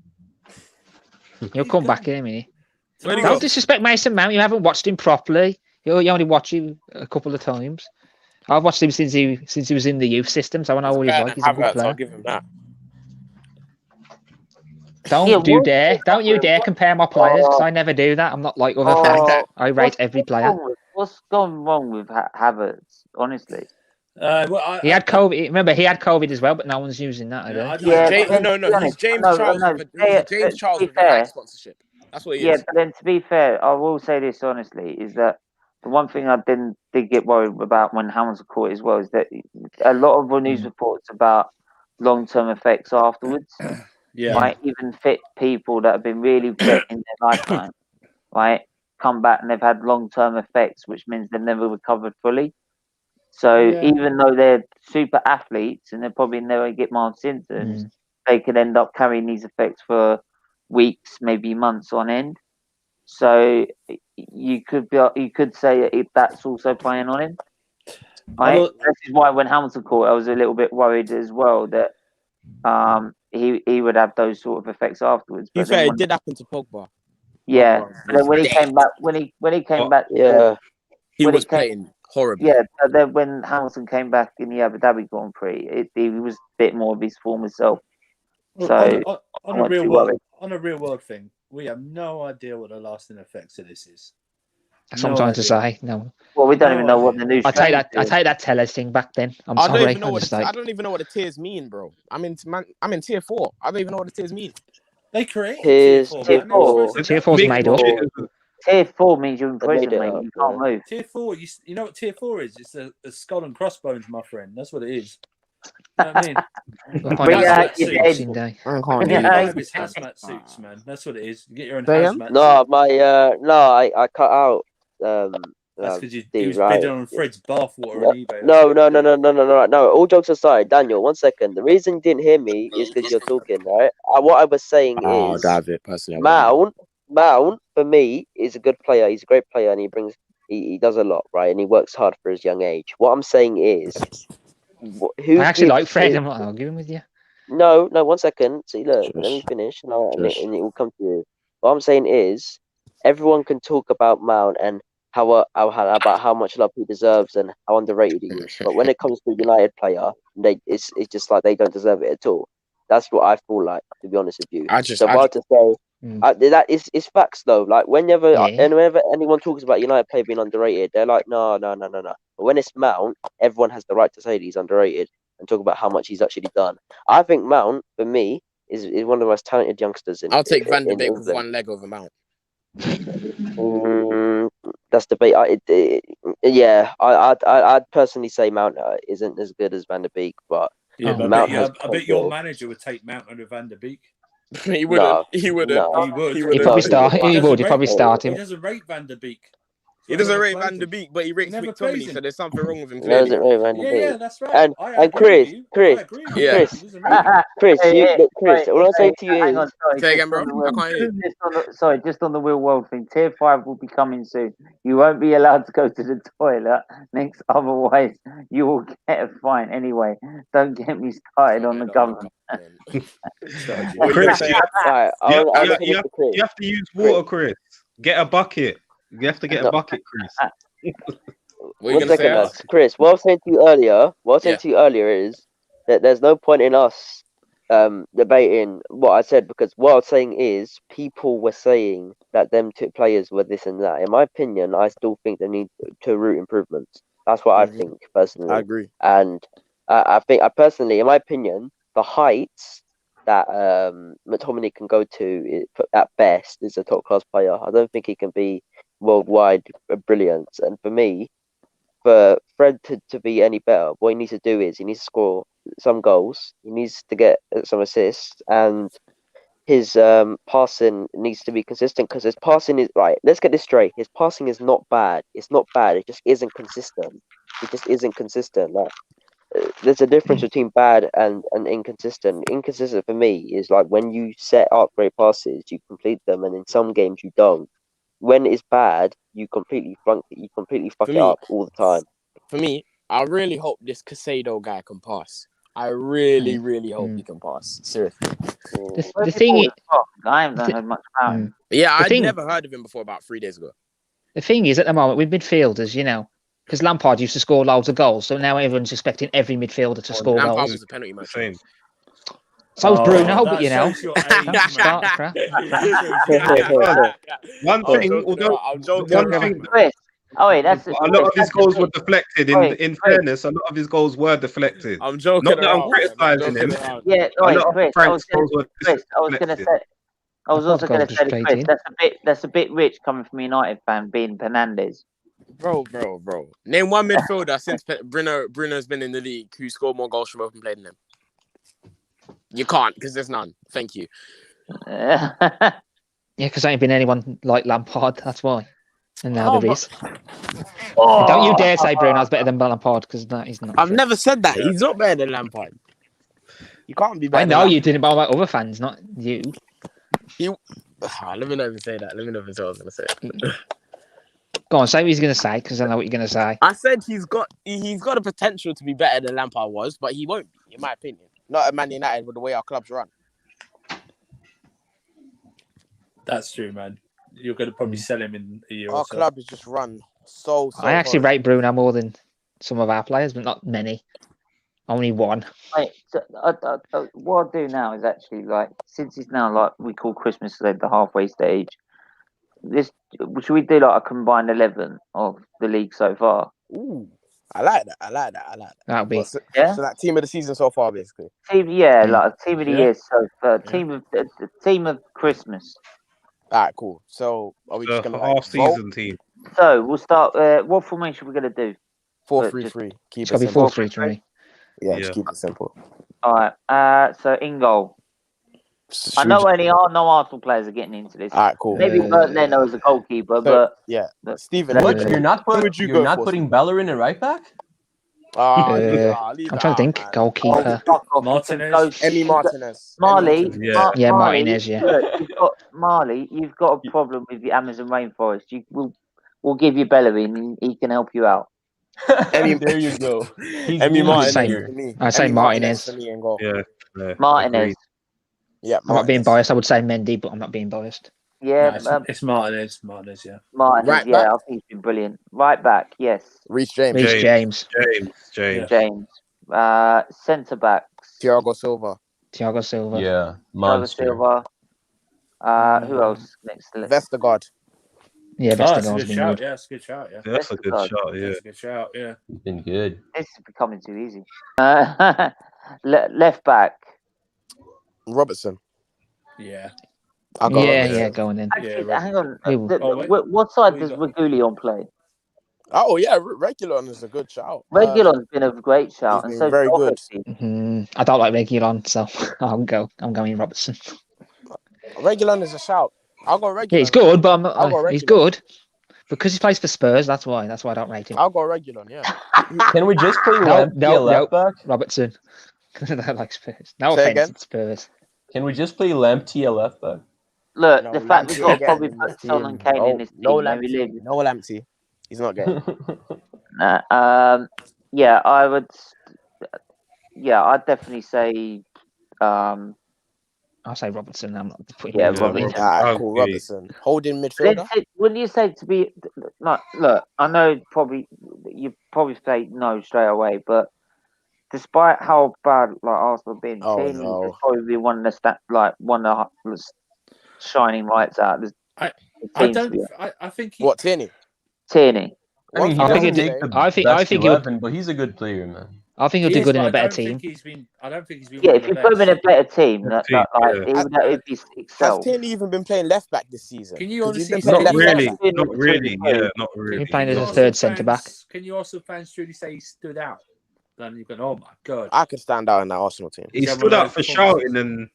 He'll come back in a minute. Don't disrespect Mason Mount. You haven't watched him properly. You only watch him a couple of times. I've watched him since he was in the youth system, so I know what he's like. He's a good player. I'll give him that. Don't you dare compare my players, because I never do that. I'm not like other fans. I rate every player. What's gone wrong with Havertz? Honestly. He had COVID. Remember, he had COVID as well, but no one's using that. He's James Charles. James Charles with a sponsorship. That's what he is. Yeah, but then to be fair, I will say this honestly: is that the one thing I did get worried about when Hamilton caught as well is that a lot of the news reports about long-term effects afterwards. Right, even fit people that have been really fit in their lifetime, right, come back and they've had long-term effects, which means they've never recovered fully. So even though they're super athletes and they probably never get mild symptoms, they could end up carrying these effects for weeks, maybe months on end. So you could say that's also playing on him. Right? This is why when Hamilton caught, I was a little bit worried as well that he would have those sort of effects afterwards. To be fair, it did happen to Pogba. Yeah, but then when he came back, he was playing horribly. Yeah, but then when Hamilton came back in the Abu Dhabi Grand Prix, he was a bit more of his former self. So on a real world thing, we have no idea what the lasting effects of this is. That's what I'm trying to say. No. Well, we don't even know what the new. I take that Tellers thing back then. I don't even know what the tiers mean, bro. I'm in tier 4. I don't even know what the tiers mean. They create tier 4. Tier 4's made up. Tier 4 means you're in prison, mate. You can't move. Tier 4, you know what tier 4 is? It's a skull and crossbones, my friend. That's what it is. You know what I mean? Hazmat suits, man. That's what it is. You get your own hazmat suit. I cut out. That's because he was bidding on Fred's bathwater on eBay. No. All jokes aside, Daniel, 1 second. The reason you didn't hear me is because you're talking, right? What I was saying is, David, personally, Mount for me is a good player. He's a great player, and he does a lot, right? And he works hard for his young age. What I'm saying is, I actually like Fred. I'm not arguing with you. No. 1 second. See, look, let me finish, and it will come to you. What I'm saying is, everyone can talk about Mount and about how much love he deserves and how underrated he is. But when it comes to a United player, it's just like they don't deserve it at all. That's what I feel like, to be honest with you. That is facts though. Like whenever anyone talks about United player being underrated, they're like, no. But when it's Mount, everyone has the right to say that he's underrated and talk about how much he's actually done. I think Mount, for me, is one of the most talented youngsters in. I'll take Van de Beek with one leg over Mount. That's debate. I'd personally say Mount isn't as good as Van de Beek, but Mount I bet your manager would take Mount over Van de Beek. He wouldn't. He would. He'd probably start him. He doesn't rate Van de Beek. He doesn't rate Van der Beek, but he rates Never McTominay, plays him. so there's something wrong with him. He doesn't Clearly. rate Van der Yeah, Beek. that's right. And I and agree with you. Chris, I agree with Yeah. you. He doesn't rate him. Chris, Sorry, Chris. All I'm saying to you hang is, on, sorry, Say just again, bro. on the I can't hear you. sorry, just on the real world thing. Tier 5 will be coming soon. You won't be allowed to go to the toilet next, otherwise you will get a fine. Anyway, don't get me started on the government. What you gonna Chris, say? right, you have to use water, Chris. Get a bucket. You have to get a bucket, Chris. What you One gonna say, second, Alex? lads. Chris, what I was saying to you earlier, is that there's no point in us debating what I said, because what I was saying is people were saying that them two players were this and that. In my opinion, I still think they need to root improvements. That's what I think personally. I agree. And I think, personally, in my opinion, the heights that McTominay can go to at best is a top class player. I don't think he can be worldwide brilliant. And for me, for Fred to be any better, what he needs to do is he needs to score some goals. He needs to get some assists, and his passing needs to be consistent, because his passing is right. Let's get this straight. His passing is not bad. It's not bad. It just isn't consistent. It just isn't consistent. Like, there's a difference between bad and inconsistent. Inconsistent for me is like when you set up great passes, you complete them, and in some games you don't. When it's bad, you completely fuck it up all the time. For me, I really hope this Casado guy can pass. I really, really hope he can pass. Seriously. The thing is, I haven't heard much about him. Yeah, I'd never heard of him before about 3 days ago. The thing is, at the moment, with midfielders, because Lampard used to score loads of goals, so now everyone's expecting every midfielder to score Lampard goals. was a penalty match. So was Bruno, but shows your age, don't man. start crap. One thing, although I'm joking. one thing, Chris, a lot of his goals were deflected. In fairness, a lot of his goals were deflected. I'm joking. Not that I'm criticising him. Yeah, A lot of Chris, Frank's goals were I was gonna deflected. say. I was also going to say to Chris, frustrating. that's a bit rich coming from a United fan, being Fernandes. Bro. Name one midfielder since Bruno's been in the league who scored more goals from open play than him. You can't, because there's none. Thank you. Yeah, because there ain't been anyone like Lampard, that's why. And now there is. And don't you dare say Bruno's better than Lampard, because that is not I've true. never said that. He's not better than Lampard. You can't be better I know than you didn't, but about other fans, not you. Let me not even say that. Let me not even say what I was going to say. Go on, say what he's going to say, because I know what you're going to say. I said he's got the potential to be better than Lampard was, but he won't be, in my opinion. Not at Man United with the way our clubs run. That's true, man. You're going to probably sell him in a year Our or so. club is just run so I actually hard. rate Bruno more than some of our players, but not many. Only one. Wait, so, what I'll do now is actually, like, since it's now, like, we call Christmas the halfway stage, should we do, like, a combined 11 of the league so far? Ooh, I like that. That'll be. So that team of the season so far, basically. Like a team of the year, so team of Christmas. Alright, cool. So are we just gonna half-season team? So we'll start. What formation are we gonna do? 4-3-3. Keep It's it got to be simple. 4-3-3. Yeah, just keep it simple. All right. So in goal. I know no Arsenal players are getting into this. Alright, cool. Maybe Bert Leno as a goalkeeper, but yeah. Stephen, What? You're not putting Bellerin in right back? I'm trying to think. Goalkeeper. Martinez. Emi Martinez. Marley. Yeah, Martinez, yeah. You've got Marley. You've got a problem with the Amazon rainforest. We'll give you Bellerin, and he can help you out. There you go. Emi Martinez. I say Martinez. For me in goal. Yeah. Martinez. Yeah, I'm not being biased. I would say Mendy, but I'm not being biased. Yeah, it's Martinez. Martinez, yeah. Martinez, Right yeah, back. I think he's been brilliant. Right back, yes. Reece James. James. Centre backs. Thiago Silva. Yeah, Thiago monster. Silva. Who else next to the list? Vestergaard. Yeah, That's a Vestergaard's good been shout. good. Yeah, that's a good shout. Yeah. That's a good shot. Yeah. That's a good shout. Yeah. He's been good. This is becoming too easy. Left back. Robertson. Yeah. Yeah, going in. Actually, hang on. Who? What side does Regulion play? Oh yeah, Regulon is a good shout. Regulon's been a great shout, and been so very good. I don't like Regulon, so I'm going Robertson. Regulon is a shout. I'll go Regulon. Yeah, he's good, but I'm not, he's good. Because he plays for Spurs, that's why. That's why I don't rate him. I'll go Regulon, yeah. Can we just play No, Lamptey at left back? Robertson. I like Spurs. No Say offense, again? it's Spurs. Can we just play Lamptey at left back? Look, No, the fact we've Lamptey got to again probably in this put Son team. and Kane in this team. No Maybe leave. Lamptey. No Lamptey. He's not getting. Yeah, I would. Yeah, I'd definitely say. I'll say Robertson. I'm not putting Yeah, him in. Robertson. Alright, cool. Robertson. Holding midfielder. Wouldn't you say to be like? Look, I know probably you probably say no straight away, but despite how bad like Arsenal have been, Oh, Tierney no. is probably one of the shining lights out. Of the I team, to be don't. honest. I think. What, Tierney? Tierney. I mean, he I think doesn't he make did- the I think- best I think he'll- 11, but he's a good player, man. I think he'll do good in a better team. I don't think he's been. Yeah, one if of you the put him in a best. better team, that Yeah. like if he Has excels. Tierney even been playing left back this season? Can you 'Cause he's honestly been say- playing Not left really. back. Not really. Yeah, not really. He's playing as a Arsenal third centre back. Can you also fans truly say he stood out? Then you go, oh my god. I could stand out in that Arsenal team. He stood out for shouting and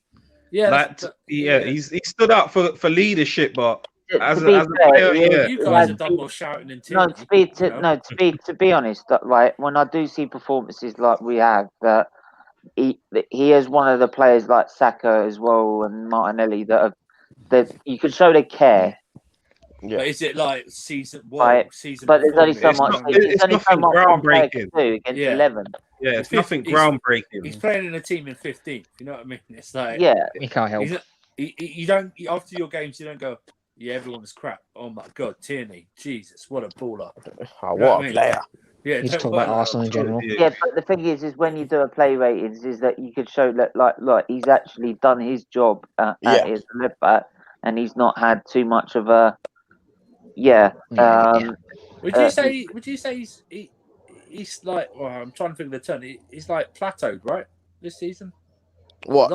he stood out for leadership, but as a player, yeah. You guys have done more shouting than Tierney. To be honest, like when I do see performances like we have, that he is one of the players like Saka as well and Martinelli that you can show they care. Yeah. But is it like season season? But there's only so much. It's nothing groundbreaking. Against 11. Yeah, it's nothing groundbreaking. He's playing in a team in 15th. You know what I mean? It's like he can't help. You don't after your games. You don't go. Yeah, everyone's crap. Oh my god, Tierney, Jesus, what a baller! What a player! Yeah, He's talking about Arsenal in general. Yeah, but the thing is when you do a play ratings, is that you could show that like he's actually done his job at his left back, and he's not had too much of a Would you say he's like? Well, I'm trying to think of the term. He's like plateaued, right? This season. What?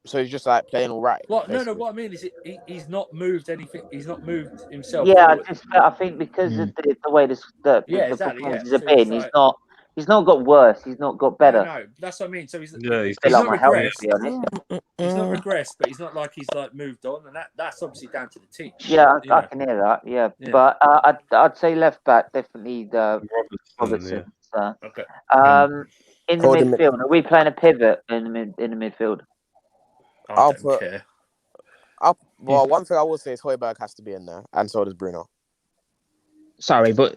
So he's just like playing all right. What? No. What I mean is, he's not moved anything. He's not moved himself. Yeah, I think because of the way the exactly, performances yeah. have been, he's not got worse. He's not got better. No, that's what I mean. So he's he's not my health, regressed. to be honest. He's not regressed, but he's not like he's like moved on, and that's obviously down to the team. Yeah, I can hear that. Yeah. But I'd say left back definitely the Robertson. Okay. In the midfield, are we playing a pivot in the midfield? Well, one thing I will say is Højbjerg has to be in there, and so does Bruno. Sorry, but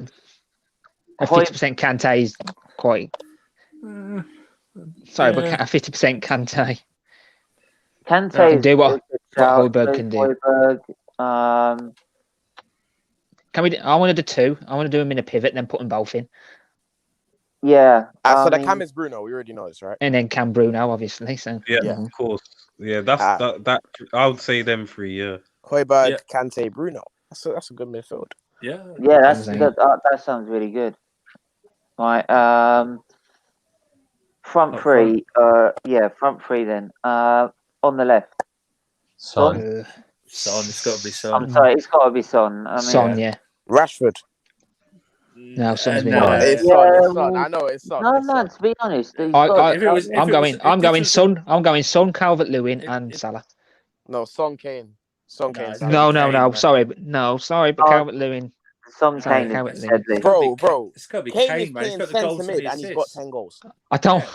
a 50% Kante is quite. Sorry, but a 50% Kante. Kante can do what Højbjerg can do. Can we? I want to do two. I want to do them in a pivot, then put them both in. Yeah. So the Cam is Bruno. We already know this, right? And then Cam Bruno, obviously. So yeah, of course. Yeah, that. I would say them three. Yeah. Højbjerg, Kante, Bruno. That's a good midfield. Yeah. Yeah, that's good. That sounds really good. Right. Front three. Front three then. On the left. Son. It's got to be Son. I'm sorry, it's got to be Son. I mean, Son, yeah. Rashford. No, Son's been it's Son. I know it's Son. No, to be honest, I'm going Son. I'm going Son, Calvert-Lewin, and Salah. No, Son, Kane. Son, Kane. No. Sorry, but Calvert-Lewin. Son, Kane. Bro. It's got to be Kane Kane, is man. He's playing got the centre goals mid, and he's got 10 goals. I don't.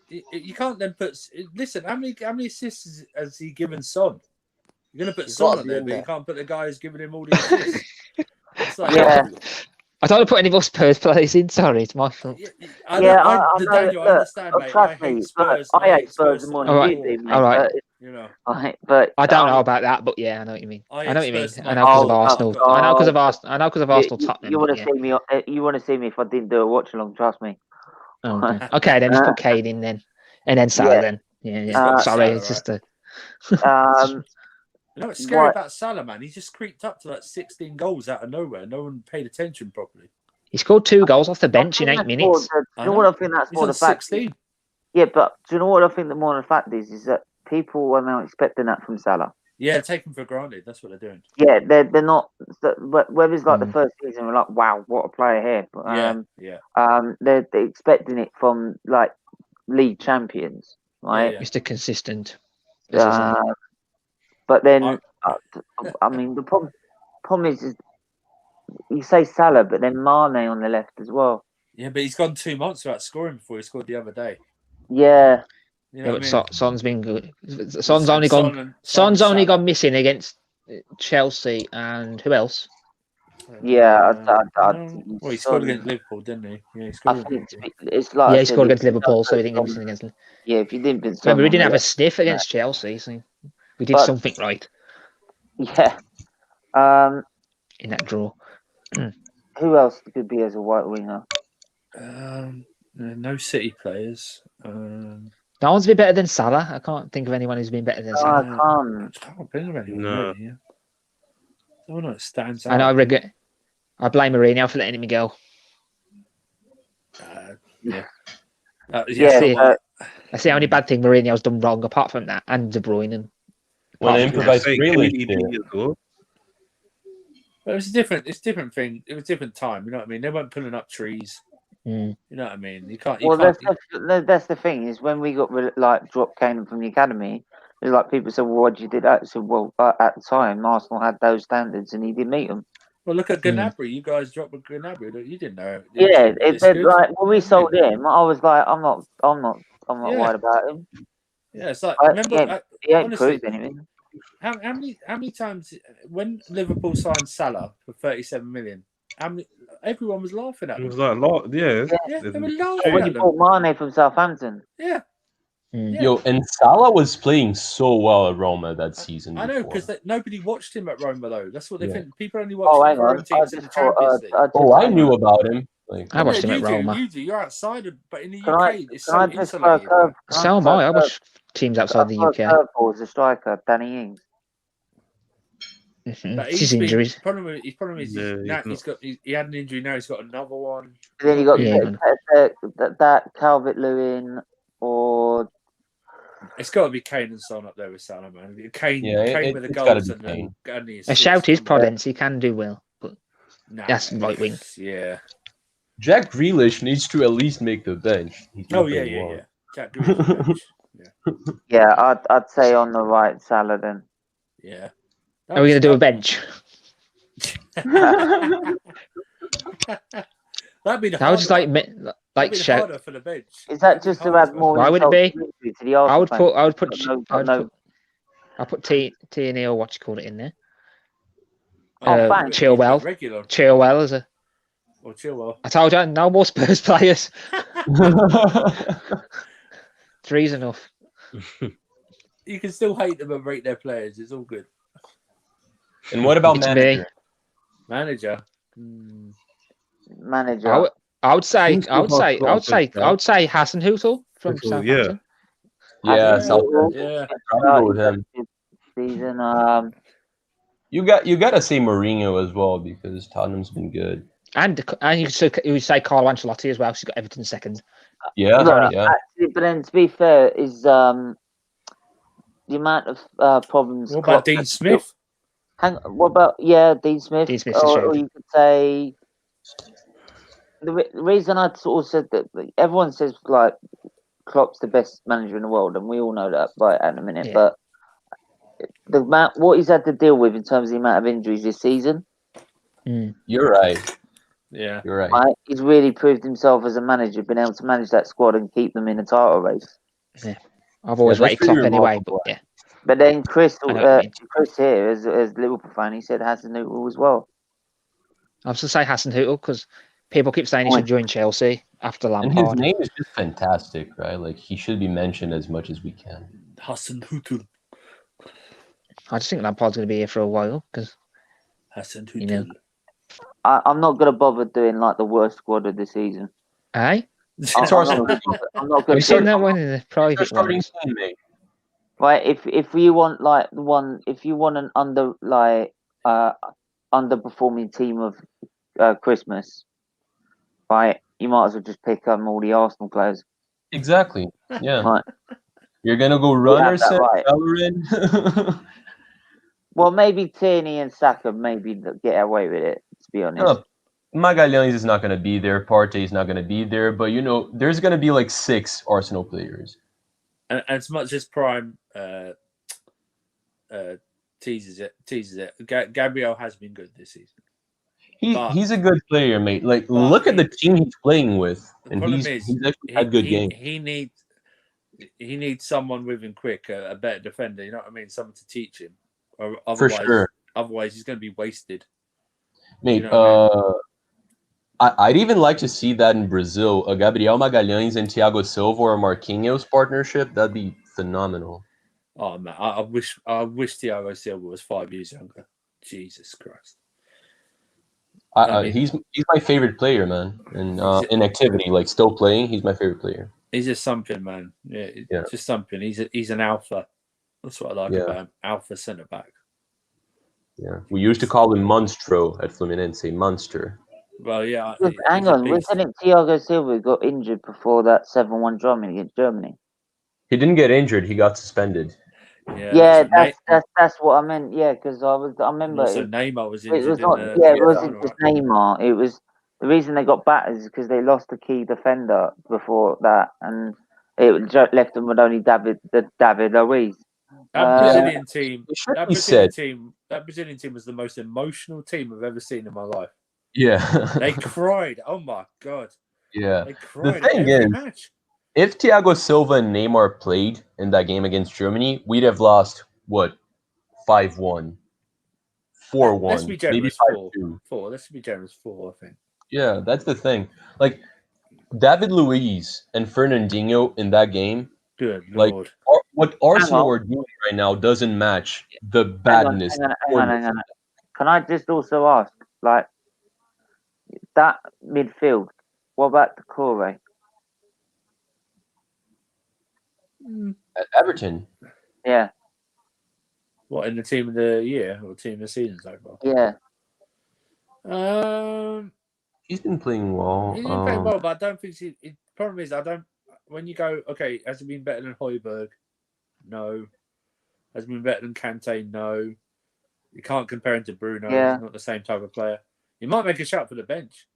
You can't then put. Listen, how many assists has he given Son? You're going to put Son on there, but you can't put the guy who's giving him all the assists. It's like, I don't want to put any more Spurs players in. Sorry, it's my fault. Daniel, I understand, mate. Trust me, I hate Spurs more than you do, mate. All right. But I don't know about that, but yeah, I know what you mean. I know what you mean. Spurs I know because of Arsenal. I know because of Arsenal. I know because of Arsenal. Tottenham. You want to see me? You want to see me if I didn't do a watch along? Trust me. Okay, then just put Kane in then, and then Salah then. Yeah. Sorry, it's just a. You know what's scary about Salah, man? He just creeped up to like 16 goals out of nowhere. No one paid attention properly. He scored 2 goals off the bench in 8 minutes. Do you know what I think that's more the fact? 16. Yeah, but do you know what I think the more the fact is that people are now expecting that from Salah. Yeah, take him for granted. That's what they're doing. Yeah, they're not. Whether it's like the first season, we're like, wow, what a player here. But, they're expecting it from like league champions, right? Mr. Consistent. But then, I mean, the problem. problem is you say Salah, but then Mane on the left as well. Yeah, but he's gone 2 months without scoring before he scored the other day. Yeah. You Yeah, know but what I mean? Son's been good. Son's And only Son gone. and Son's only Salah. gone missing against Chelsea and who else? Yeah, Well, he scored against Liverpool, didn't he? Yeah, he I scored think against Liverpool. it's like Yeah, I he said, scored if against you Liverpool, so he don't didn't get put missing against. yeah, if you didn't put Remember, we someone didn't have a left, sniff against Chelsea, so we did But- something right yeah. in that draw. Who else could be as a white winger? No City players. No one's been better than Salah. I can't think of anyone who's been better than No, Salah. I can't. I can't think of anyone No. really. Yeah. No one that stands out. And I blame Mourinho for letting him go. Yeah. That's the only bad thing Mourinho's done wrong, apart from that, and De Bruyne. And When they improvised Say Grealish KDB there. as well. But it's a different thing. It was a different time. You know what I mean? They weren't pulling up trees. You know what I mean? You can't. Well, that's the thing is when we got dropped Kane from the academy, it's like people said, "Well, why'd you do that?" So, well, at the time, Arsenal had those standards, and he didn't meet them. Well, look at Gnabry. You guys dropped with Gnabry. You didn't know. Yeah, it's like when we sold him, I was like, I'm not worried about him. Yeah, it's like remember, he ain't honestly, proved anything. How many times when Liverpool signed Salah for 37 million? Everyone was laughing at It them. was like a lot, yeah. They were laughing When at you them. bought Mane from Southampton. Yeah. Yo, and Salah was playing so well at Roma that season. I know before. because nobody watched him at Roma though. That's what they Yeah. think. People only watch hang on. foreign teams in the Champions League. I knew about him. Like, I watched him at you Roma. You do. You're outside of, but in the Can UK, I- it's can I so just insulated. So am I. I watch teams outside the UK. Curveball is a striker, Danny Ings. But It's his injuries. His problem is Yeah, he had an injury. Now he's got another one. And then you got Yeah. that Calvert-Lewin or It's got to be Kane and Son up there with Salah, man. Kane with the it's gotta goals be and Kane. the A assists. shout is Prudence. He can do well, but Nah, that's right wing. Yeah. Jack Grealish needs to at least make the bench. He's not Oh yeah, playing yeah, well. yeah. Jack Grealish. yeah, I'd say on the right, Salah then. Yeah. Are we going to do a bench? That'd be the I would just harder like be the shout. harder for the bench. Is that just to add more? Why would it be? To the Arsenal fans? I'll put T and E or what you call it in there. Oh, thanks. Chilwell. Regular. Chilwell as a. Or Chilwell. I told you no more Spurs players. Three's enough. You can still hate them and rate their players. It's all good. And what about It's manager? me. Manager. Manager. I would say Hasenhüttl from Southampton. Yeah, Yeah. I'll go with him. Season. You gotta say Mourinho as well because Tottenham's been good. And you would say Carlo Ancelotti as well. She's got Everton second. Yeah, yeah. Actually, but then to be fair, is the amount of problems. What about Dean Smith? What about Dean Smith? Dean Smith or you could say the reason I sort of said that everyone says like Klopp's the best manager in the world, and we all know that right at the minute. Yeah. But the amount what he's had to deal with in terms of the amount of injuries this season, You're right. Yeah, you're right. right? He's really proved himself as a manager, been able to manage that squad and keep them in a title race. Yeah, I've always rated Klopp anyway, but yeah. But then Chris I know what you mean. Chris here, as Liverpool fan, he said Hasenhüttl as well. I was going to say Hasenhüttl because people keep saying he should join Chelsea after And his Lampard. name is just fantastic, right? Like he should be mentioned as much as we can. Hasenhüttl. I just think Lampard's going to be here for a while because Hasenhüttl. you know. I'm not going to bother doing like the worst squad of the season. Aye? I'm not Have going you seen that one in the private starting ones? team, mate. Right, if you want like if you want an underperforming team of Christmas, right, you might as well just pick up all the Arsenal players. Exactly. Yeah. Right. You're gonna go You have that Runnerson, right. Bellerin. Well, maybe Tierney and Saka maybe get away with it. To be honest. No, Magalhães is not gonna be there. Partey is not gonna be there. But you know, there's gonna be like 6 Arsenal players. And as much as Prime teases it. Gabriel has been good this season. He's a good player, mate. Like, look at the team he's playing with, and he's actually had good games. He needs someone with him quick, a better defender. You know what I mean? Someone to teach him. Or For sure. Otherwise, he's going to be wasted. Mate, You know I'd even like to see that in Brazil, a Gabriel Magalhães and Thiago Silva or a Marquinhos partnership. That'd be phenomenal. Oh man, I wish Thiago Silva was 5 years younger. Jesus Christ. He's my favorite player, man. And in activity, like still playing, he's my favorite player. He's just something, man. Yeah, just something. He's an alpha. That's what I like about him. Alpha centre back. Yeah, we used to call him Monstro at Fluminense, Monster. Well, yeah. Hang on, wasn't it Thiago Silva got injured before that 7-1 draw against Germany? He didn't get injured. He got suspended. Yeah, that's what I meant. Yeah, because I remember. Also, Neymar was injured. It was not. It wasn't just Neymar. It was the reason they got battered is because they lost the key defender before that, and it left them with only David Luiz. That Brazilian team. That Brazilian team was the most emotional team I've ever seen in my life. Yeah, they cried. Oh my god. Yeah, they cried. The thing every is, match. If Thiago Silva and Neymar played in that game against Germany, we'd have lost, what, 5-1, 4-1, Let's be generous, maybe 5-2. 4. Let's be generous, 4, I think. Yeah, that's the thing. Like, David Luiz and Fernandinho in that game, good like, Lord. What Arsenal are doing right now doesn't match the badness. Hang on. Can I just also ask, like, that midfield, what about Decore? At Everton. Yeah. What, in the team of the year or team of the season so far? Yeah. He's been playing well. He's been playing well, but I don't think the problem is when you go, okay, has he been better than Højbjerg? No. Has he been better than Kante? No. You can't compare him to Bruno. Yeah. He's not the same type of player. You might make a shout for the bench.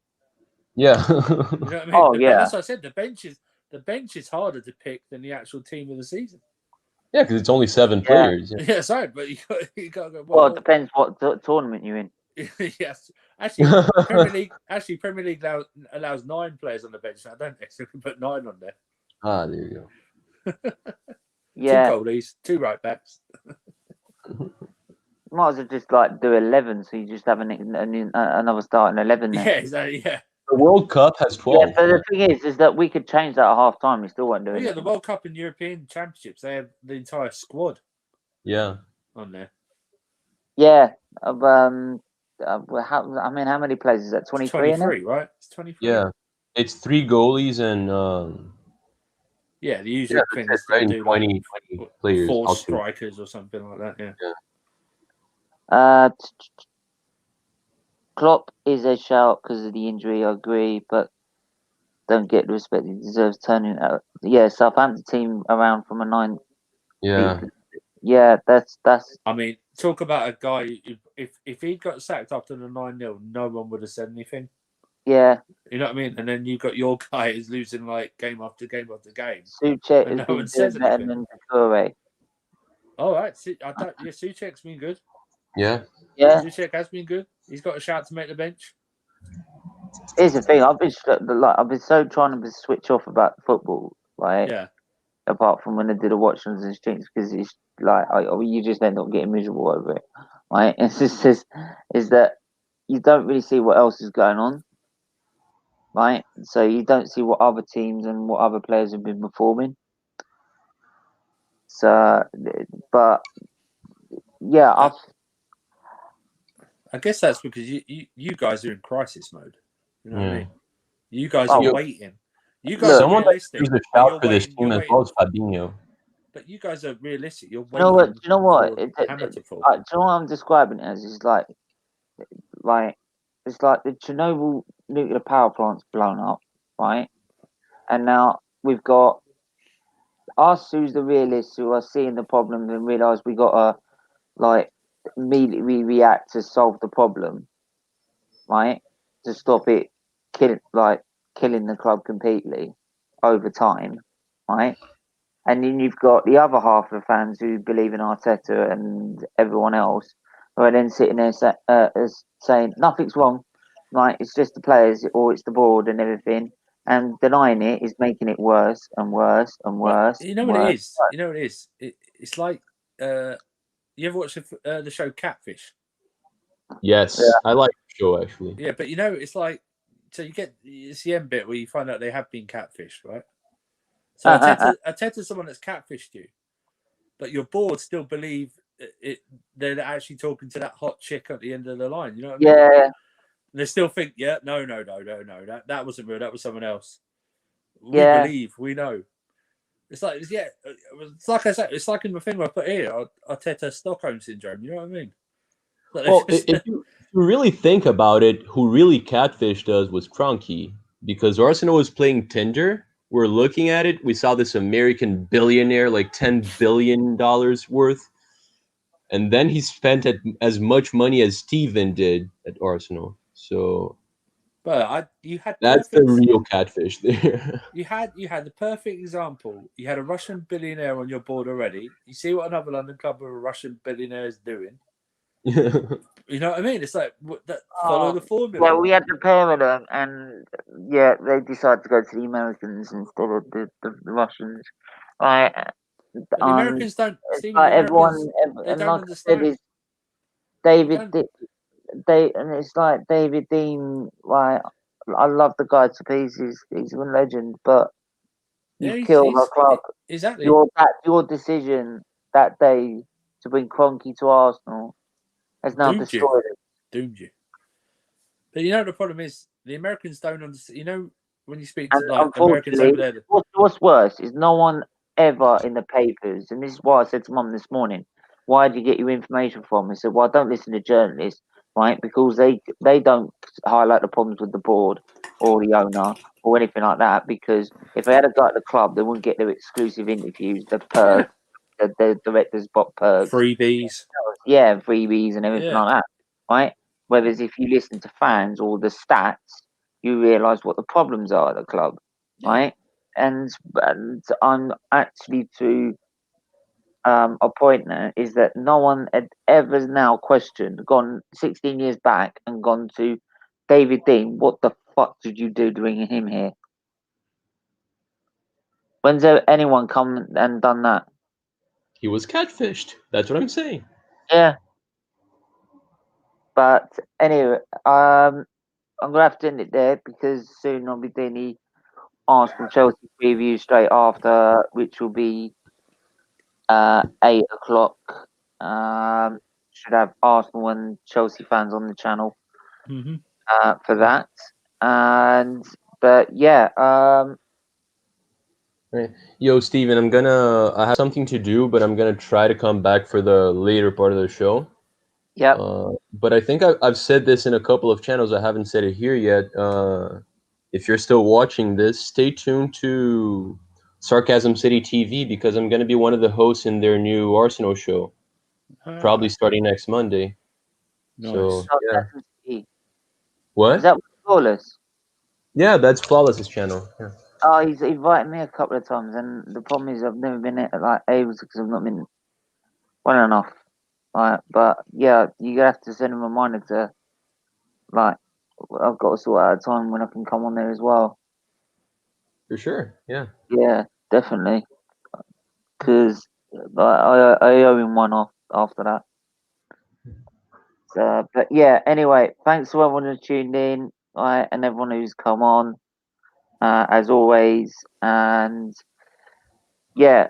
Yeah. You know what I mean? Oh, yeah. That's what I said. The bench is harder to pick than the actual team of the season. Yeah, because it's only 7 players. Yeah, sorry, but you got to go. Well, it depends what tournament you're in. Yes, actually, Premier League allows 9 players on the bench. I don't think so. We can put 9 on there. Ah, there you go. Yeah. 2 goalies, 2 right backs. Might as well just do 11, so you just have another starting 11 there. Yeah, exactly. Yeah. The World Cup has 12. Yeah, but the thing is that we could change that at half time. We still won't do it. Yeah, the World Cup and European Championships, they have the entire squad. Yeah. On there. Yeah. How many players is that? 23, 23, right? It's 23. Yeah. It's 3 goalies and yeah, the usual thing is right? do 20 players. 4 strikers or something like that. Yeah. Klopp is a shout because of the injury, I agree, but don't get the respect he deserves turning out. Yeah, Southampton team around from a 9. Yeah. Yeah, that's. I mean, talk about a guy. If he got sacked after the 9-0, no one would have said anything. Yeah. You know what I mean? And then you got your guy who's losing game after game after game. Souček and has no one been says doing better anything. than Decore. All right, Souček's been good. Yeah. Yeah. Souček has been good. He's got a shout to make the bench. Here's the thing: I've been so trying to switch off about football, right? Yeah. Apart from when I did the watchings and streams, because it's you just end up getting miserable over it, right? It's just is that you don't really see what else is going on, right? So you don't see what other teams and what other players have been performing. So, but yeah, I guess that's because you guys are in crisis mode. You know what I mean? You guys Oh, are waiting. You guys Someone are realistic. that a but shout you're for this waiting- team you're as well as waiting. Fabinho. But you guys are realistic. You're you waiting. know what? Do you know what? for the hammer to fall. Do you know what I'm describing it as? It's like it's like the Chernobyl nuclear power plant's blown up, right? And now we've got us, who's the realists, who are seeing the problem and realise we got to immediately react to solve the problem, right? To stop it killing the club completely over time, right? And then you've got the other half of the fans who believe in Arteta and everyone else, who are then sitting there saying nothing's wrong, right? It's just the players or it's the board and everything, and denying it is making it worse and worse and worse. You know what it is? You know what it is? It's like you ever watch the show Catfish? Yes, Yeah. I like the show actually. Yeah, but you know, it's like so it's the end bit where you find out they have been catfished, right? So Arteta's someone that's catfished you, but your board still believe they're actually talking to that hot chick at the end of the line. You know what I mean? Yeah. And they still think, no, that wasn't real. That was someone else. We believe, we know. It's like, it's like I said, it's like in the thing I put here, Arteta Stockholm syndrome. You know what I mean? Like, well, if you really think about it, who really catfished us was Kroenke, because Arsenal was playing Tinder. We're looking at it. We saw this American billionaire, like $10 billion worth. And then he spent as much money as Steven did at Arsenal. So you had that's the real catfish there. You had the perfect example. You had a Russian billionaire on your board already. You see what another London club with a Russian billionaire is doing. You know what I mean? It's like follow the formula. Well, we had the pair of them, and they decided to go to the Americans instead of the Russians. Right? The Americans don't. It's like everyone, they and don't like understand. I said, David, and it's like David Dean. Like, I love the guy to pieces. He's a legend, but you've killed our club. Exactly. Your decision that day to bring Kroenke to Arsenal has now destroyed it. Doomed you. But you know the problem is the Americans don't understand. You know when you speak to like Americans over there. What's worse is no one ever in the papers, and this is why I said to Mum this morning, why do you get your information from? I said, well, I don't listen to journalists, right? Because they don't highlight the problems with the board or the owner or anything like that. Because if they had a guy at the club, they wouldn't get their exclusive interviews, the perks, the director's box perks, freebies, freebies and everything like that, right? Whereas if you listen to fans or the stats, you realise what the problems are at the club, right? And I'm actually to a point now is that no one had ever now gone 16 years back and gone to David Dean, what the fuck did you do bringing him here? When's anyone come and done that? He was catfished. That's what I'm saying. Yeah. But anyway, I'm gonna have to end it there because soon I'll be doing the Arsenal Chelsea preview straight after, which will be 8 o'clock. Should have Arsenal and Chelsea fans on the channel for that. Right. Yo, Steven, I have something to do, but I'm gonna try to come back for the later part of the show. Yeah. But I think I've said this in a couple of channels. I haven't said it here yet. If you're still watching this, stay tuned to Sarcasm City TV because I'm going to be one of the hosts in their new Arsenal show, probably starting next Monday. Nice. So, yeah. What? Is that Flawless? Yeah, that's Flawless's channel. Yeah. Oh, he's invited me a couple of times, and the problem is I've never been able to because I've not been well enough. But yeah, you have to send him a reminder to I've got to sort out a time when I can come on there as well. For sure, yeah. Yeah, definitely. Because I owe him one off after that. So, but yeah, anyway, thanks to everyone who tuned in, and everyone who's come on, as always. And stay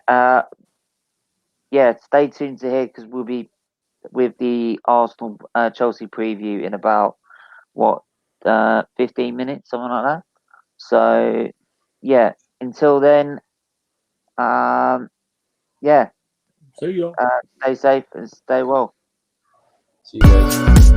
tuned to here because we'll be with the Arsenal Chelsea preview in about 15 minutes, something like that. So yeah, until then, see you. Stay safe and stay well. See you guys.